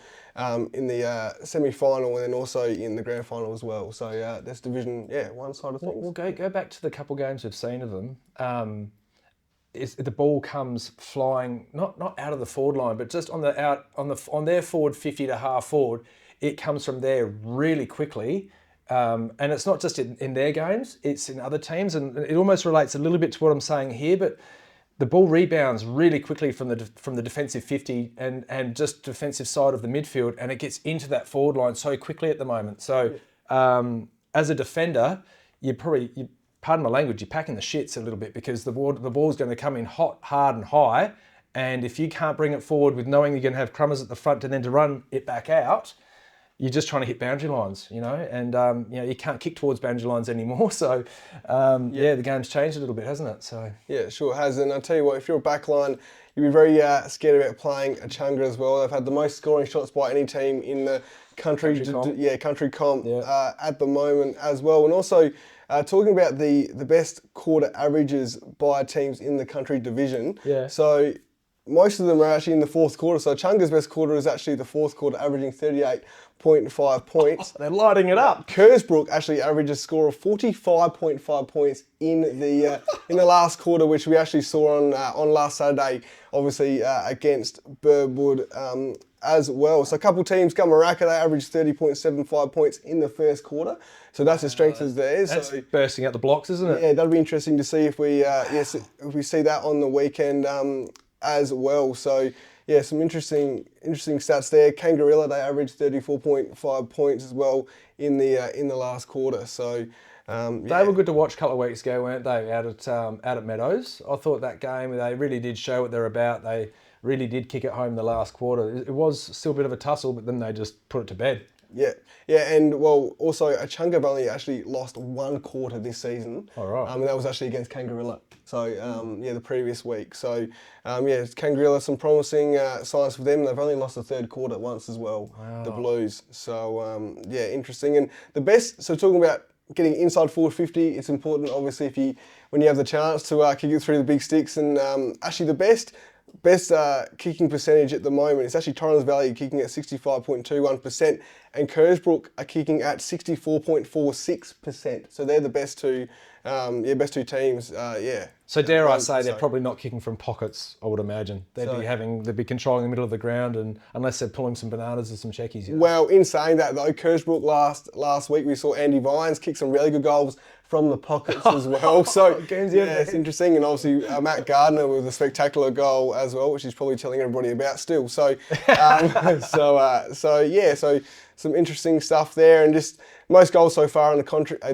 in the semi-final and then also in the grand final as well. So that's Division 1 side of things. We'll go back to the couple games we've seen of them. The ball comes flying not out of the forward line, but just on their forward 50 to half forward. It comes from there really quickly, and it's not just in their games; it's in other teams, and it almost relates a little bit to what I'm saying here. But the ball rebounds really quickly from the defensive 50 and just defensive side of the midfield, and it gets into that forward line so quickly at the moment. So as a defender, pardon my language, you're packing the shits a little bit because the ball's going to come in hot, hard and high. And if you can't bring it forward with knowing you're going to have Crummers at the front and then to run it back out, you're just trying to hit boundary lines, and you can't kick towards boundary lines anymore. So the game's changed a little bit, hasn't it? So yeah, it sure has. And I'll tell you what, if you're a backline, you'd be very scared about playing a Chunga as well. They've had the most scoring shots by any team in the country comp at the moment as well. And also, talking about the best quarter averages by teams in the country division. Yeah. So most of them are actually in the fourth quarter. So Chunga's best quarter is actually the fourth quarter, averaging 38.5 points. They're lighting it up. Kersbrook actually averages a score of 45.5 points in the last quarter, which we actually saw on last Saturday, obviously against Burwood as well. So a couple teams, Gumaraka, they averaged 30.75 points in the first quarter. So that's as strength as theirs. That's bursting out the blocks, isn't it? Yeah, that'll be interesting to see if we see that on the weekend as well. So yeah, some interesting stats there. Kangarilla, they averaged 34.5 points as well in the last quarter. So they were good to watch a couple of weeks ago, weren't they? Out at Meadows, I thought that game they really did show what they're about. They really did kick it home the last quarter. It was still a bit of a tussle, but then they just put it to bed. Yeah, and well, also Chunga have only actually lost one quarter this season. All right. And that was actually against Kangarilla. So the previous week. So Kangarilla, some promising signs for them. They've only lost the third quarter once as well. Wow. The Blues. So interesting. And the best. So talking about getting inside forward 50, it's important obviously when you have the chance to kick it through the big sticks. And actually the best kicking percentage at the moment is actually Torrens Valley kicking at 65.21% and Kersbrook are kicking at 64.46%. So they're the best two teams. So dare I say they're probably not kicking from pockets, I would imagine. They'd be controlling the middle of the ground, and unless they're pulling some bananas or some checkies. Well, in saying that though, Kersbrook last week we saw Andy Vines kick some really good goals from the pockets as well. So it's interesting, and obviously Matt Gardner with a spectacular goal as well, which he's probably telling everybody about still. So some interesting stuff there, and just most goals so far in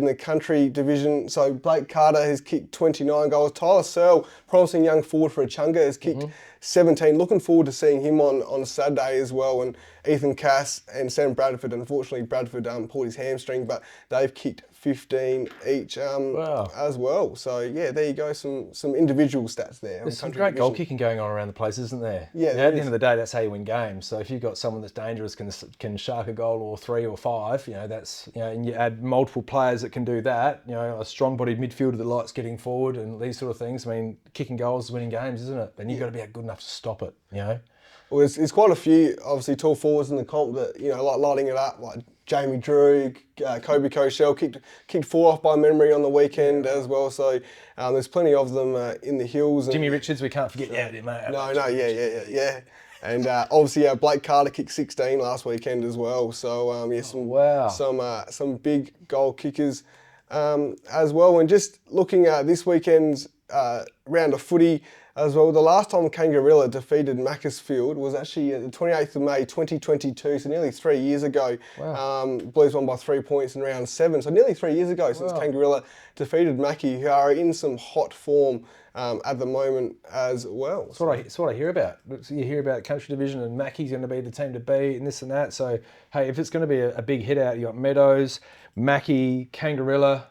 the country division. So Blake Carter has kicked 29 goals. Tyler Searle, promising young forward for a Chunga, has kicked 17. Looking forward to seeing him on Saturday as well. And Ethan Cass and Sam Bradford, unfortunately Bradford pulled his hamstring, but they've kicked 15 each as well. So yeah, there you go, some individual stats there. There's some great goal kicking going on around the place, isn't there? Yeah, at the end of the day, that's how you win games. So if you've got someone that's dangerous, can shark a goal or 3 or 5, that's and you add multiple players that can do that. A strong-bodied midfielder that likes getting forward and these sort of things. I mean, kicking goals is winning games, isn't it? And you've got to be good enough to stop it. Well, there's quite a few obviously tall forwards in the comp that like lighting it up, like Jamie Drew, Kobe Koshel kicked 4 off by memory on the weekend as well. So there's plenty of them in the hills. Jimmy Richards, we can't forget mate. No, yeah. And obviously Blake Carter kicked 16 last weekend as well. So some big goal kickers as well. And just looking at this weekend's round of footy as well, the last time Kangarilla defeated Macclesfield was actually the 28th of May 2022, so nearly 3 years ago. Wow. Blues won by 3 points in round 7, so nearly 3 years ago since Kangarilla defeated Mackie, who are in some hot form at the moment as well. That's what I hear about. You hear about Country Division and Mackie's going to be the team to beat and this and that. So, hey, if it's going to be a big hit out, you got Meadows, Mackie, Kangarilla,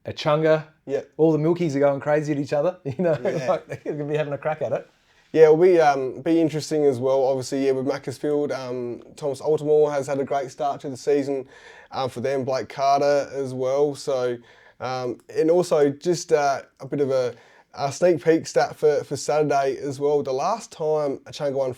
Echunga. Yeah. All the Milkies are going crazy at each other. They're going to be having a crack at it. Yeah, it'll be interesting as well. Obviously, with Macclesfield, Thomas Altamore has had a great start to the season for them. Blake Carter as well. So, and also just a bit of a sneak peek stat for Saturday as well. The last time Echunga won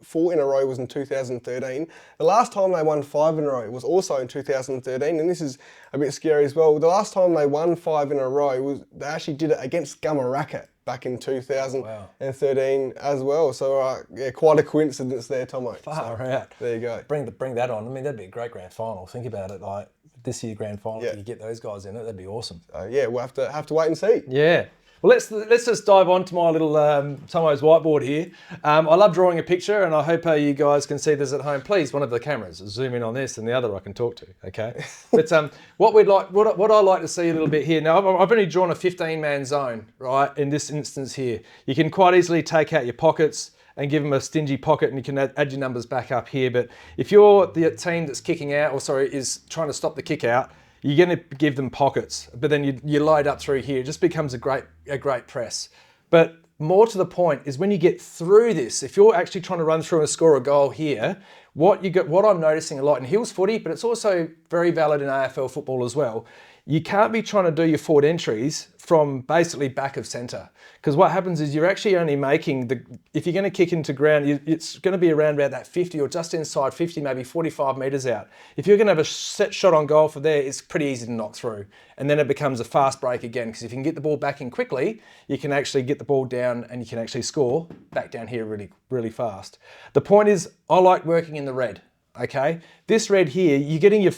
four in a row was in 2013. The last time they won 5 in a row was also in 2013, and this is a bit scary as well. The last time they won 5 in a row they actually did it against Gamaraka back in 2013 as well. So quite a coincidence there, Tomo. Far out. There you go. Bring that on. I mean, that'd be a great grand final. Think about it, like this year grand final. If you get those guys in it, that'd be awesome. We'll have to wait and see. Yeah. Well, let's just dive on to my little Thommo's whiteboard here. I love drawing a picture, and I hope you guys can see this at home. Please, one of the cameras, zoom in on this, and the other I can talk to. Okay. But what I like to see a little bit here. Now, I've only drawn a 15-man zone, right? In this instance here, you can quite easily take out your pockets and give them a stingy pocket, and you can add your numbers back up here. But if you're the team that's kicking out, is trying to stop the kick out, you're going to give them pockets, but then you load up through here. It just becomes a great press. But more to the point is when you get through this, if you're actually trying to run through and score a goal here, what I'm noticing a lot in Hills footy, but it's also very valid in AFL football as well, you can't be trying to do your forward entries from basically back of centre. Because what happens is you're actually only making if you're going to kick into ground, it's going to be around about that 50 or just inside 50, maybe 45 metres out. If you're going to have a set shot on goal for there, it's pretty easy to knock through. And then it becomes a fast break again, because if you can get the ball back in quickly, you can actually get the ball down and you can actually score back down here really, really fast. The point is, I like working in the red. Okay, this red here, you're getting your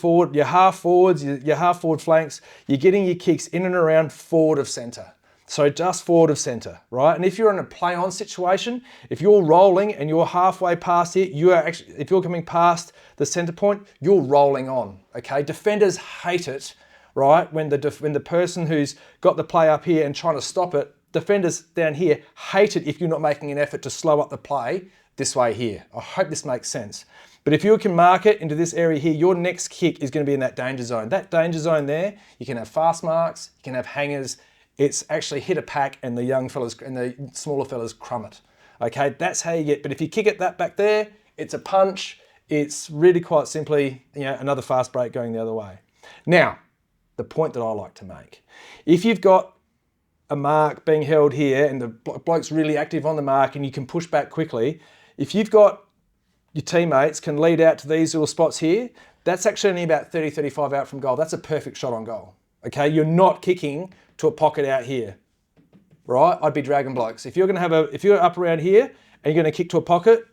half forwards, your half forward flanks, you're getting your kicks in and around forward of centre. So just forward of centre, right? And if you're in a play-on situation, if you're rolling and you're halfway past it, if you're coming past the centre point, you're rolling on, okay? Defenders hate it, right? When the person who's got the play up here and trying to stop it, defenders down here hate it if you're not making an effort to slow up the play this way here. I hope this makes sense. But if you can mark it into this area here, your next kick is going to be in that danger zone. That danger zone there, you can have fast marks, you can have hangers. It's actually hit a pack and the young fellas and the smaller fellas crumb it. Okay, that's how you get. But if you kick it that back there, it's a punch. It's really quite simply, another fast break going the other way. Now, the point that I like to make. If you've got a mark being held here and the bloke's really active on the mark and you can push back quickly, if you've got your teammates can lead out to these little spots here, that's actually only about 30, 35 out from goal. That's a perfect shot on goal. Okay, you're not kicking to a pocket out here, right? I'd be dragging blokes. If you're up around here and you're going to kick to a pocket,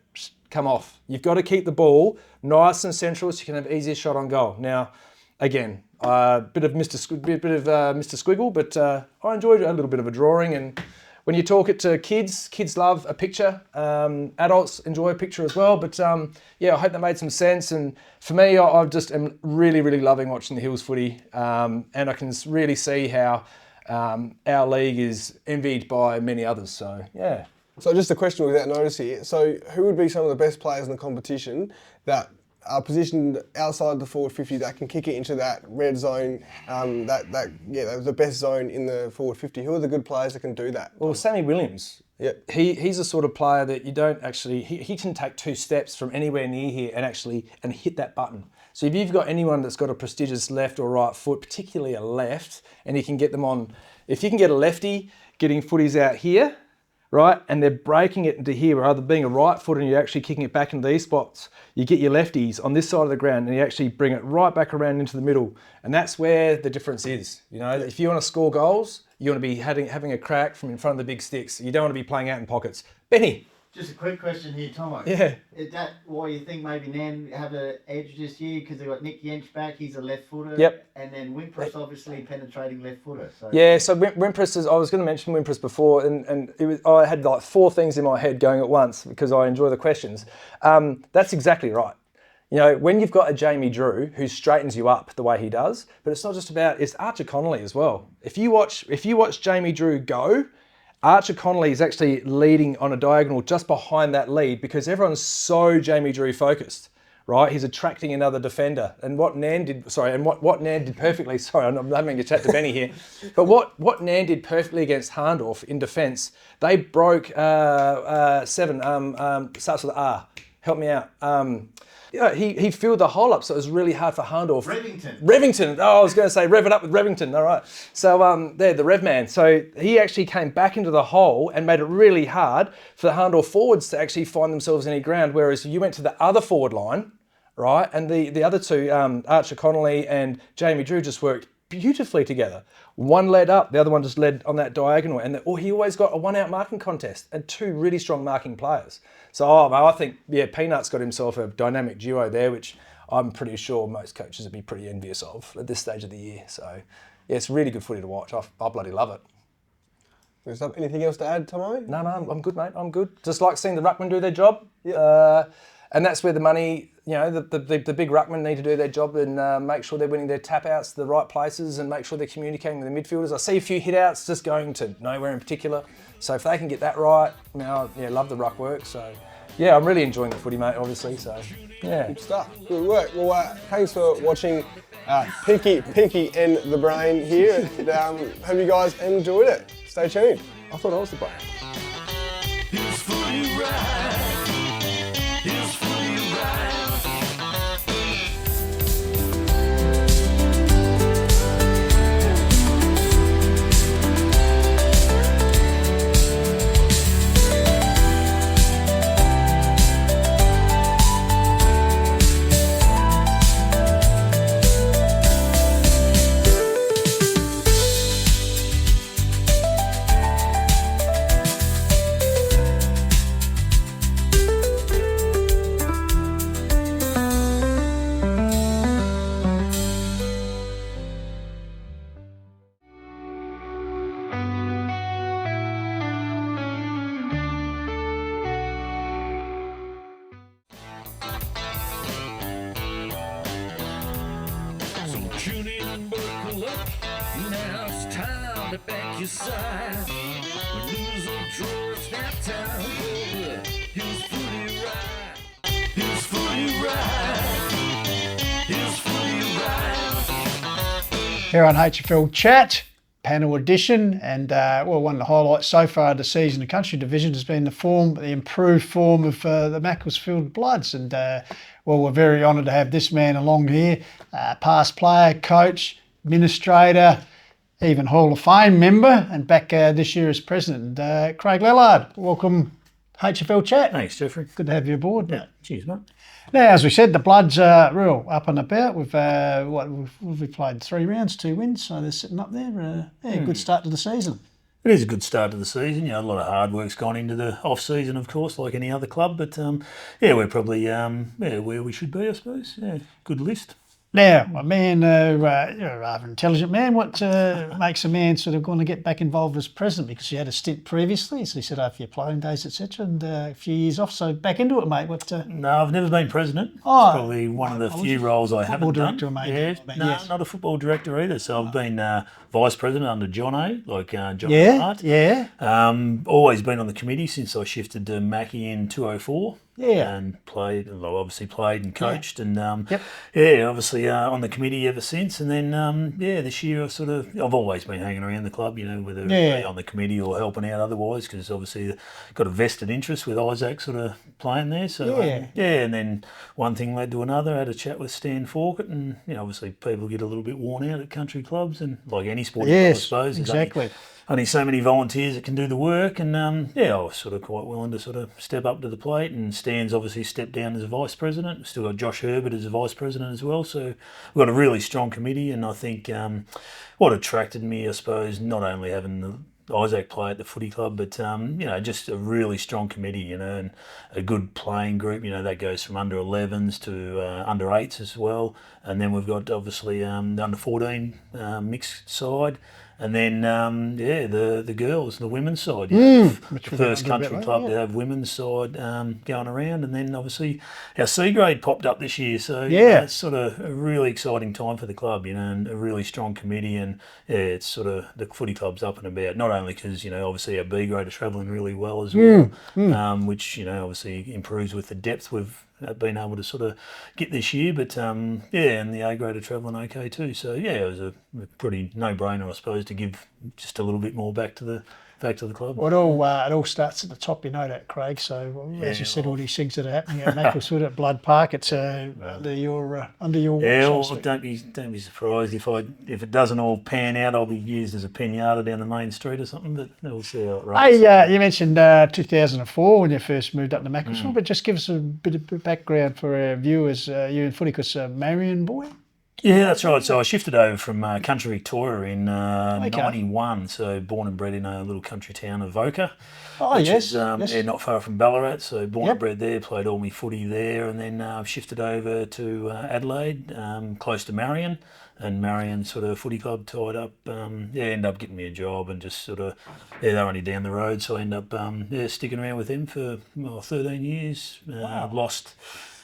come off. You've got to keep the ball nice and central so you can have easier shot on goal. Now, again, bit of Mr. Squiggle, but I enjoyed a little bit of a drawing. And when you talk it to kids love a picture. Adults enjoy a picture as well. But I hope that made some sense. And for me, I just am really, really loving watching the Hills footy. And I can really see how our league is envied by many others. So, yeah. So just a question without notice here. So who would be some of the best players in the competition that are positioned outside the forward 50 that can kick it into that red zone, the best zone in the forward 50? Who are the good players that can do that? Well, Sammy Williams. Yep. He's the sort of player that you don't actually, he can take 2 steps from anywhere near here and hit that button. So if you've got anyone that's got a prestigious left or right foot, particularly a left, and you can get them on, if you can get a lefty getting footies out here, right, and they're breaking it into here, rather than being a right foot and you're actually kicking it back into these spots, you get your lefties on this side of the ground and you actually bring it right back around into the middle. And that's where the difference is. You know, if you want to score goals, you want to be having a crack from in front of the big sticks. You don't want to be playing out in pockets. Benny. Just a quick question here, Thommo. Yeah. Is that why you think maybe Nan have an edge this year? Because they've got Nick Yench back, he's a left footer. Yep. And then Wimpress obviously penetrating left footer. So Yeah, so Wimpress is, I was going to mention Wimpress before, and it was, I had like 4 things in my head going at once because I enjoy the questions. That's exactly right. You know, when you've got a Jamie Drew who straightens you up the way he does, but it's not just about, it's Archer Connolly as well. If you watch Jamie Drew go, Archer Connolly is actually leading on a diagonal just behind that lead because everyone's so Jamie Drew focused, right? He's attracting another defender. And what Nan did, what Nan did perfectly, I'm having a chat to Benny here, but what Nan did perfectly against Harndorf in defence, they broke 7, starts with R, help me out. Yeah, he filled the hole up, so it was really hard for Harndorf. Revington. Oh, I was going to say rev it up with Revington. All right. So the Rev man. So he actually came back into the hole and made it really hard for the Harndorf forwards to actually find themselves any ground. Whereas you went to the other forward line, right, and the other 2, Archer Connolly and Jamie Drew, just worked beautifully together. One led up, the other one just led on that diagonal, and he always got a 1-out marking contest and 2 really strong marking players. So I think, Peanut's got himself a dynamic duo there, which I'm pretty sure most coaches would be pretty envious of at this stage of the year. So yeah, it's really good footy to watch. I bloody love it. Anything else to add, Thommo? No, I'm good, mate. I'm good. Just like seeing the ruckman do their job. And that's where the money, the big ruckmen need to do their job and make sure they're winning their tap outs to the right places and make sure they're communicating with the midfielders. I see a few hit outs just going to nowhere in particular. So if they can get that right, I love the ruck work. So yeah, I'm really enjoying the footy, mate, obviously. So yeah. Good stuff. Good work. Well, thanks for watching Pinky and the Brain here. And, hope you guys enjoyed it. Stay tuned. I thought I was the Brain. Tune in and buckle up. Now it's time to back your side. When lose or draw, it's that time for the Hills Footy Ride. Hills Footy Ride. Hills Footy Ride. Here on HFL Chat, panel edition, and one of the highlights so far of the season, the country division, has been the improved form of the Macclesfield Bloods, and we're very honoured to have this man along here, past player, coach, administrator, even Hall of Fame member, and back this year as president. Craig Lallard, welcome HFL Chat. Thanks, Jeffrey. Good to have you aboard. Yeah, cheers, mate. Now, as we said, the Bloods are real up and about. We've played 3 rounds, 2 wins, so they're sitting up there. Good start to the season. It is a good start to the season. A lot of hard work's gone into the off-season, of course, like any other club. But we're probably where we should be, I suppose. Yeah, good list. Now, a man, you're a rather intelligent man. What makes a man sort of going to get back involved as president? Because you had a stint previously, so you said after your playing days, etc., and a few years off. So back into it, mate. What? No, I've never been president. It's Oh, probably one of the few roles I haven't done. Football director, maybe. No, Yes. not a football director either. So I've been vice president under John A, like John Yeah, Hart. yeah. Always been on the committee since I shifted to Mackie in 2004. Yeah. And obviously played and coached, and obviously on the committee ever since. And then this year I've always been hanging around the club, whether it be on the committee or helping out otherwise, because obviously got a vested interest with Isaac sort of playing there. So and then one thing led to another. I had a chat with Stan Fawcett, and obviously people get a little bit worn out at country clubs, and like any sporting club, I suppose. Exactly. Only so many volunteers that can do the work, and I was sort of quite willing to sort of step up to the plate. And Stan's obviously stepped down as a vice president. We've still got Josh Herbert as a vice president as well. So we've got a really strong committee, and I think what attracted me, I suppose, not only having Isaac play at the footy club, but just a really strong committee, and a good playing group. That goes from under 11s to under 8s as well, and then we've got obviously the under 14 mixed side. And then, the girls, the women's side. The first country club to have women's side going around. And then, obviously, our C grade popped up this year. So, it's sort of a really exciting time for the club, and a really strong committee. And, it's sort of the footy club's up and about, not only because, obviously our B grade are travelling really well as well, which, obviously improves with the depth we've been able to sort of get this year, but and the A grade are travelling okay too. So it was a pretty no-brainer, I suppose, to give just a little bit more back to the club. Well, it all starts at the top, that, Craig. So as you said, all these things that are happening at Macclesfield at Blood Park, it's under your watch. Well, don't be surprised if it doesn't all pan out. I'll be used as a pinata down the main street or something. But we'll see how it runs. Hey, you mentioned 2004 when you first moved up to Macclesfield, but just give us a bit of background for our viewers. You in footy, because Marion boy. Yeah, that's right. So I shifted over from country Victoria in 91. So born and bred in a little country town of Voca. Oh, which yes. is not far from Ballarat. So born and bred there, played all my footy there, and then I've shifted over to Adelaide, close to Marion. And Marion sort of footy club tied up. Ended up getting me a job, and just sort of they're only down the road. So I ended up sticking around with them for 13 years. Lost.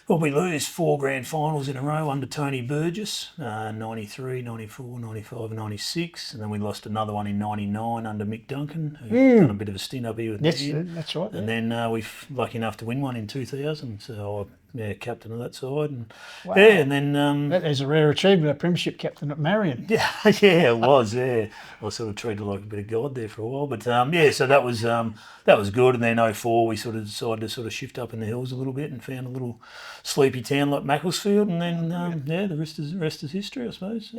Well, we lose 4 grand finals in a row under Tony Burgess, 93, 94, 95 and 96. And then we lost another one in 99 under Mick Duncan, who's done a bit of a stint up here with me. That's right. And then we're lucky enough to win one in 2000. So captain of that side. And and then... that is a rare achievement, a premiership captain at Marion. Yeah, it was, I was sort of treated like a bit of God there for a while. But so that was good. And then 04 we sort of decided to sort of shift up in the hills a little bit and found a little sleepy town like Macclesfield, and then the rest is history, I suppose.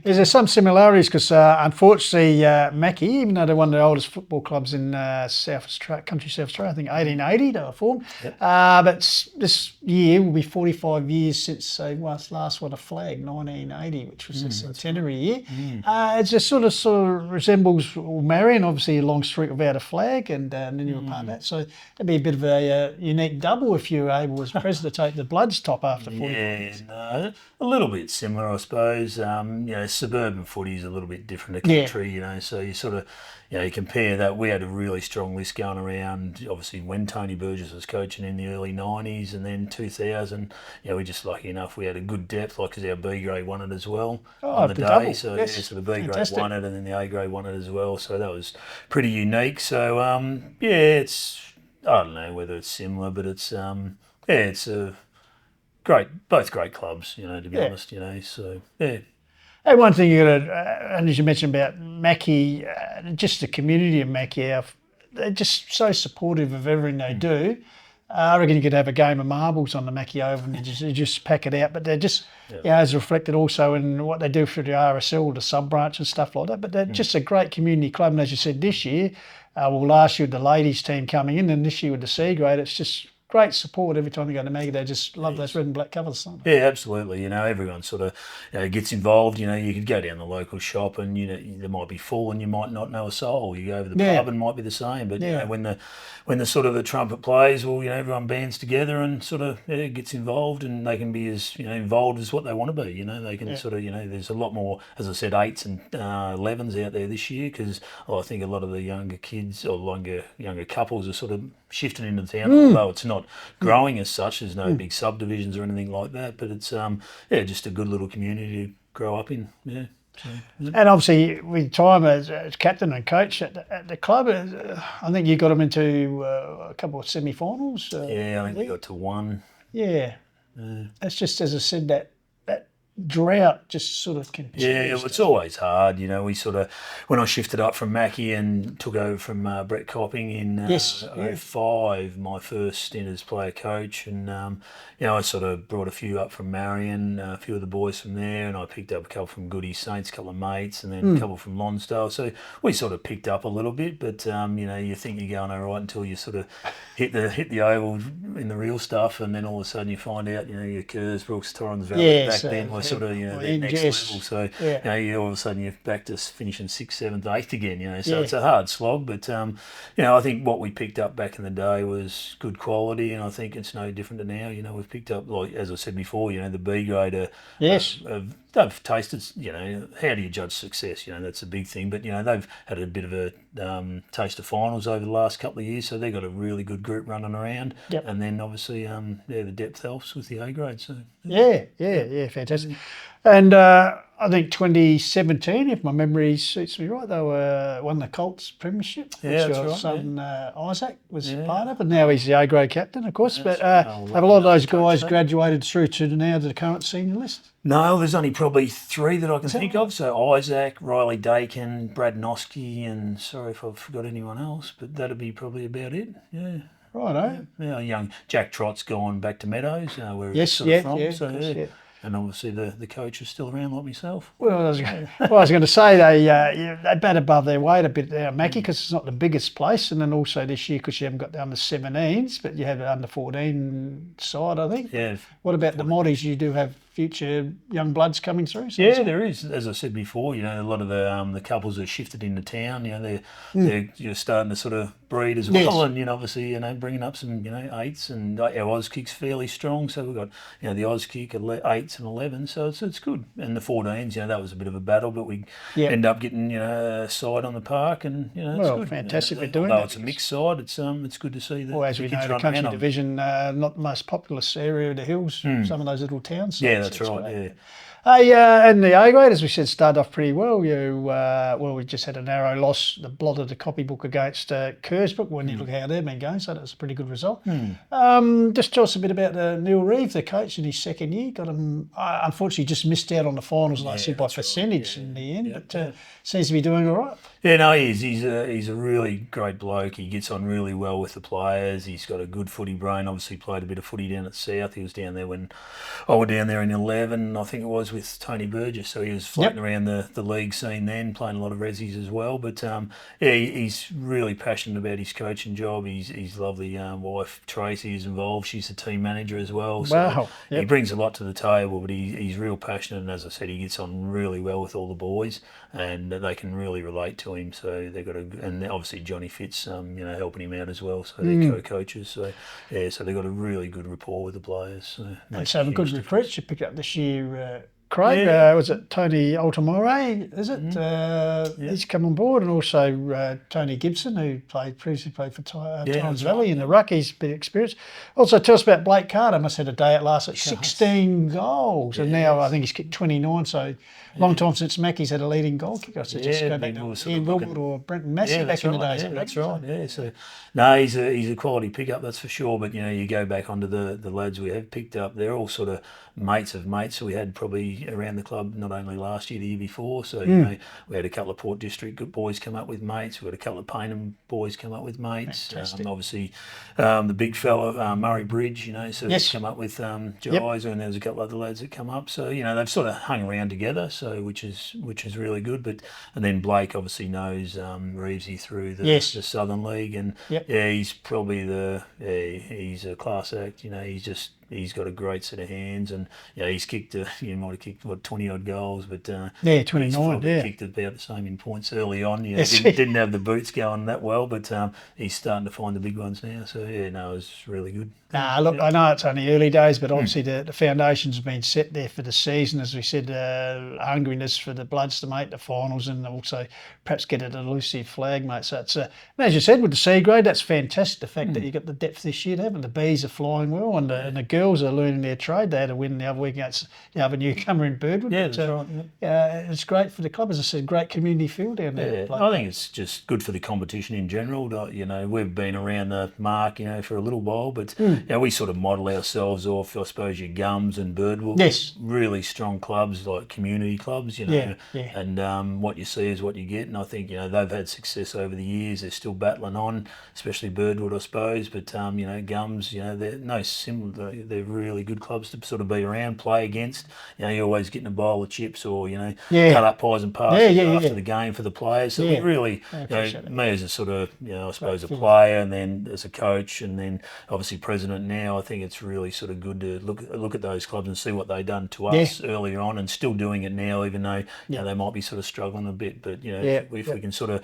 Is there some similarities? Because unfortunately, Mackie, even though they're one of the oldest football clubs in South Australia, I think 1880 they were formed. But this year will be 45 years since they last won a flag, 1980, which was the centenary year. It just sort of resembles Marion, obviously a long streak without a flag, and then you were part of that. So that'd be a bit of a unique double if you were able as president to take the Bloods top after 45 years. A little bit similar, I suppose. Suburban footy is a little bit different to country, so you sort of, you compare that. We had a really strong list going around, obviously, when Tony Burgess was coaching in the early 90s, and then 2000, we're just lucky enough we had a good depth, because our B grade won it as well on the day. Double. So, so the B grade won it, and then the A grade won it as well. So that was pretty unique. So, it's, I don't know whether it's similar, but it's, it's a both great clubs, to be honest, so, Hey, one thing and as you mentioned about Mackie, just the community of Mackie, they're just so supportive of everything they do. I reckon you could have a game of marbles on the Mackie Oval and you just pack it out, but they're just, as reflected also in what they do for the RSL, the sub-branch and stuff like that, but they're just a great community club. And as you said, this year, last year with the ladies team coming in, and this year with the C grade, it's just great support every time you go to Maggie. They just love those red and black covers. Don't they? Yeah, absolutely. Everyone sort of gets involved. You could go down the local shop and there might be full and you might not know a soul. You go over the pub and might be the same. But when the sort of the trumpet plays, well, everyone bands together and sort of gets involved, and they can be as involved as what they want to be. They can sort of there's a lot more, as I said, 8s and 11s out there this year, because I think a lot of the younger kids or younger couples are sort of shifting into town, although it's not growing as such. There's no big subdivisions or anything like that, but it's just a good little community to grow up in. Yeah. So, and obviously, with time as captain and coach at the club, I think you got them into a couple of semi-finals. I think we got to one. Yeah. That's just, as I said, that drought just sort of continues. Yeah, it's always hard. We sort of, when I shifted up from Mackie and took over from Brett Copping in 05, my first stint as player coach, and I sort of brought a few up from Marion, a few of the boys from there, and I picked up a couple from Goody Saints, a couple of mates, and then a couple from Lonsdale. So we sort of picked up a little bit, but you think you're going all right until you sort of hit the oval in the real stuff, and then all of a sudden you find out, your Kerrs, Brooks, Torrens Valley back then was sort of the next level. So you all of a sudden you're back to finishing 6th, 7th, 8th again. So it's a hard slog, but I think what we picked up back in the day was good quality, and I think it's no different to now. We've picked up, like as I said before, the B grade. They've tasted. How do you judge success? That's a big thing, but they've had a bit of a taste of finals over the last couple of years, so they've got a really good group running around. And then obviously the depth helps with the A grade. So fantastic. And I think 2017, if my memory suits me right, they won the Colts premiership. Yeah, that's your right. son Isaac was part of, and now he's the A grade captain, of course. But have a lot of those guys graduated through to now to the current senior list? No, there's only probably 3 that I can think of. So Isaac, Riley Dakin, Brad Noski, and sorry if I've forgot anyone else, but that'd be probably about it. Yeah. Righto. Yeah, young Jack Trott's gone back to Meadows, where he's sort of from. So, and obviously the coach is still around like myself. Well, I was going to say they bat above their weight a bit there, Mackie, because it's not the biggest place, and then also this year because you haven't got the under 17s, but you have an under 14 side, I think. Yeah. What about the Moddies? You do have future young bloods coming through? So there is. As I said before, a lot of the couples that shifted into town, they're starting to sort of breed as well, and obviously bringing up some 8s, and our Oz kick's fairly strong, so we've got the Oz kick 8s and 11s, so it's good. And the 14s, that was a bit of a battle, but we end up getting a side on the park, and it's good. Fantastic we're doing that. that. It's a mixed side. It's good to see that. Well, as we know, the country division, not the most populous area of the hills. Some of those little towns. Yeah, that's right. Yeah. And the A grade, as we said, started off pretty well. We just had a narrow loss, the blot of the copybook against Kersbrook when you look how they've been going, so that was a pretty good result. Just tell us a bit about Neil Reeve, the coach, in his second year. Got him, unfortunately, just missed out on the finals last year by percentage in the end, but seems to be doing all right. Yeah, no, he is. He's a really great bloke. He gets on really well with the players. He's got a good footy brain. Obviously played a bit of footy down at South. He was down there when I was down there in 11, I think it was, with Tony Burgess. So he was floating around the league scene then, playing a lot of resis as well. But he's really passionate about his coaching job. His lovely wife Tracy is involved. She's the team manager as well. So he brings a lot to the table, but he's real passionate. And as I said, he gets on really well with all the boys, and they can really relate to him. So they've got and obviously Johnny Fitz, helping him out as well. So they're co-coaches. So so they've got a really good rapport with the players. So they have a good recruits. You picked up this year, Craig. Was it Tony Altamore? Is it? He's come on board, and also Tony Gibson, who previously played for Torrens Valley in the ruck. He's a bit experienced. Also, tell us about Blake Carter. Must have had a day at last at 16 goals, and now I think he's kicked 29. So long time since Mackie's had a leading goal kicker. So just go back to Ian Wilmot or Brenton Massey back in the days. Yeah, that's right. Yeah, so no, he's a quality pickup, that's for sure. But you go back onto the lads we have picked up. They're all sort of mates of mates. So we had probably obviously around the club not only last year, the year before. So you know, we had a couple of Port District boys come up with mates. We had a couple of Payneham boys come up with mates. Obviously, the big fella Murray Bridge, you know, so he's come up with guys, and there was a couple of other lads that come up. So you know, they've sort of hung around together. So which is really good. But and then Blake obviously knows Reevesy through the Southern League, and he's probably he's a class act. You know, he's got a great set of hands, and he's kicked he might have kicked 20 odd goals, but 29, kicked about the same in points early on. Didn't have the boots going that well, but he's starting to find the big ones now. So it's really good. Nah, look, I know it's only early days, but obviously the foundations have been set there for the season, as we said, hungriness for the Bloods to make the finals, and also perhaps get an elusive flag, mate. So it's, as you said, with the C grade, that's fantastic. The fact that you got the depth this year, haven't the Bees are flying well, and the girls are learning their trade. They had a win the other week against the other newcomer in Birdwood. Yeah, that's right. It's great for the club, as I said, great community feel down there. I think it's just good for the competition in general. You know, we've been around the mark, for a little while, but we sort of model ourselves off, I suppose, your Gums and Birdwood. Yes. Really strong clubs, like community clubs, and what you see is what you get. And I think, they've had success over the years. They're still battling on, especially Birdwood, I suppose. But, Gums, they're no similar. They're really good clubs to sort of be around, play against. You're always getting a bowl of chips or, cut up pies and passes after the game for the players. So we really, me as a sort of, I suppose, a player, and then as a coach, and then obviously president now, I think it's really sort of good to look at those clubs and see what they've done to us earlier on, and still doing it now, even though they might be sort of struggling a bit. But if we can sort of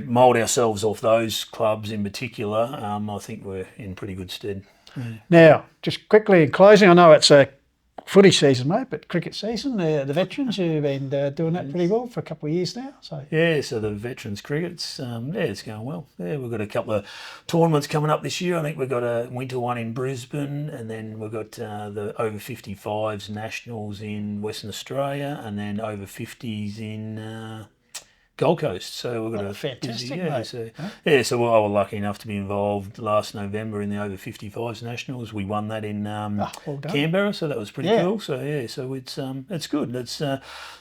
mould ourselves off those clubs in particular, I think we're in pretty good stead. Now, just quickly in closing, I know it's a footy season, mate, but cricket season, the veterans, you've been doing that pretty well for a couple of years now. So so the veterans cricket's it's going well. We've got a couple of tournaments coming up this year. I think we've got a winter one in Brisbane, and then we've got the over 55s nationals in Western Australia, and then over 50s in Gold Coast. So we've got a fantastic, mate. So I was lucky enough to be involved last November in the over 55s nationals. We won that in Canberra, so that was pretty cool. So so it's good. It's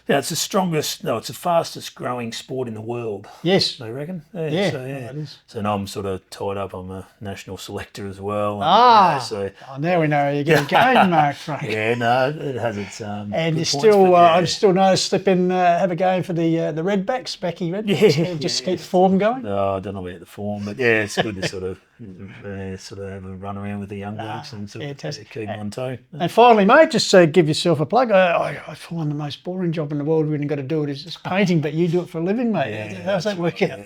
it's the strongest, it's the fastest growing sport in the world. Yes, they reckon. It is. So now I'm sort of tied up. I'm a national selector as well. Now we know you're going to go, Mark. Frank. It has its. And you still, I still know, slip in, have a game for the Redbacks. Becky Redbacks, just keep the form going. No, I don't know about the form, but it's good to sort of have a run around with the young blokes and sort of keep them on toe. And finally, mate, just give yourself a plug. I find the most boring job in the world when you've got to do it is just painting, but you do it for a living, mate. How's that work out?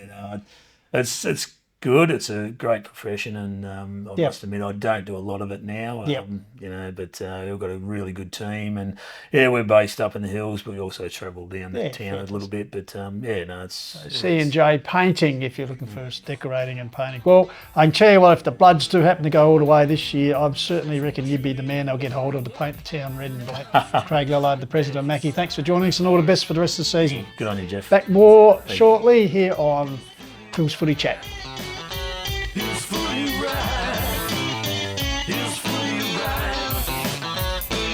It's good. It's a great profession, and I must admit I don't do a lot of it now. But we've got a really good team, and we're based up in the hills, but we also travel down to town a little bit. But it's C&J Painting if you're looking for decorating and painting. Well, I can tell you what, if the Bloods do happen to go all the way this year, I certainly reckon you'd be the man they'll get hold of to paint the town red and black. Craig Lallard, the president. Mackie, thanks for joining us, and all the best for the rest of the season. Good on you, Jeff. Back more shortly here on Phil's Footy Chat.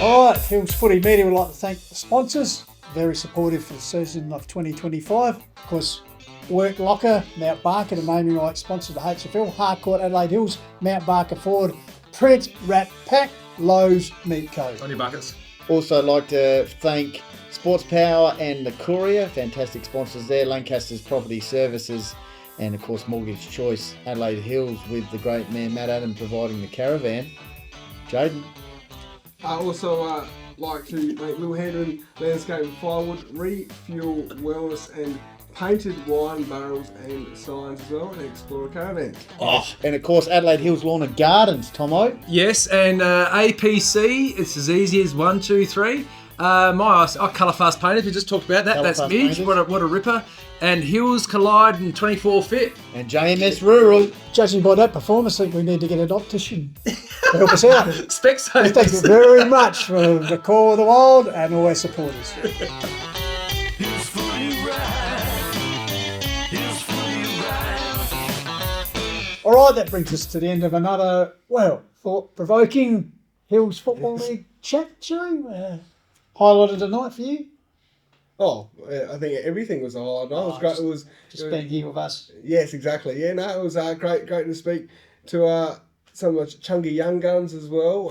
All right, Phil's Footy Media would like to thank the sponsors, very supportive for the season of 2025. Of course, Work Locker, Mount Barker, the naming rights sponsor of the HFL, Harcourt, Adelaide Hills, Mount Barker Ford, Print, Rat Pack, Lowe's Meat Co. On your buckets. Also like to thank Sports Power and the Courier, fantastic sponsors there, Lancaster's Property Services, and of course Mortgage Choice, Adelaide Hills, with the great man Matt Adam providing the caravan. Jayden. I also like to thank Will Hendren, Landscape and Firewood, Refuel Wellness, and painted wine barrels and signs as well, and Explorer Caravan. And of course Adelaide Hills Lawn and Gardens, Thommo. Yes, and APC, it's as easy as 1, 2, 3. My Colour Fast Painters, we just talked about that. That's Midge, what a ripper. And Hills Collide and 24 Fit. And JMS Rural. Judging by that performance, I think we need to get an optician to help us out. Specsavers. Thank you very much for the call of the wild and all our supporters. All right, that brings us to the end of another, thought-provoking Hills Football League chat show. Highlight of the night for you? Oh, I think everything was a highlight. No, it was great. It was just being here with us. Yes, exactly. Yeah, no, it was great to speak to some of the chunky young guns as well.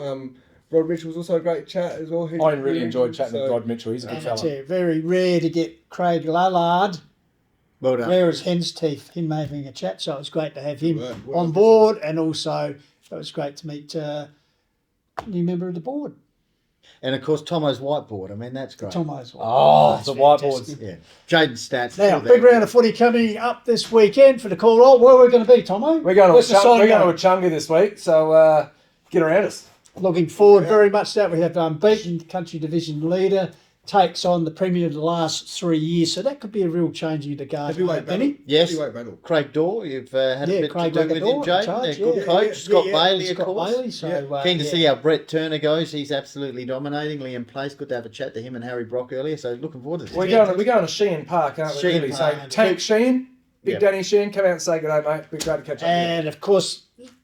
Rod Mitchell was also a great chat as well. I really enjoyed chatting with Rod Mitchell. He's a good fella. Yeah, very rare to get Craig Lallard. Well done. Rare as hen's teeth, him having a chat. So it was great to have him on board, and also it was great to meet a new member of the board. And of course, Thommo's whiteboard. I mean, that's great. Thommo's whiteboard. Oh, the whiteboards. Yeah. Jayden's stats. Now, big round of footy coming up this weekend for the call out. Where are we going to be, Thommo? We're going to Chunga this week, so get around us. Looking forward very much to that. We have beaten country division leader, takes on the Premier of the last 3 years, so that could be a real change in the game. Heavyweight Benny? battle. Yes. Heavyweight battle. Craig Dorr, you've had a bit Craig to do with him, Jayden. Good coach. Scott Bailey, of course. Bailey, so, Keen to see how Brett Turner goes. He's absolutely dominating. Liam Place, good to have a chat to him and Harry Brock earlier, so looking forward to this. We're going to Sheehan Park, aren't we? Sheehan Really? Park. So Tank Sheehan, Big Danny Sheehan, come out and say good day, mate. Be great to catch up. And of course,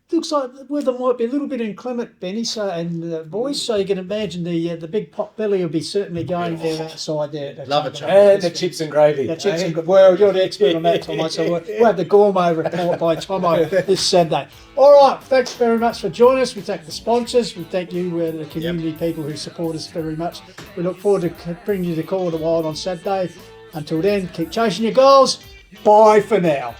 looks like the weather might be a little bit inclement, Benny. So and boys, so you can imagine the big pot belly will be certainly going there outside there. Love it, and the chips and gravy. The chips and well, you're the expert on that, Thommo. So we'll have the gourmet report by Thommo this Saturday. All right, thanks very much for joining us. We thank the sponsors. We thank you, the community people who support us very much. We look forward to bringing you the Call of the Wild on Saturday. Until then, keep chasing your goals. Bye for now.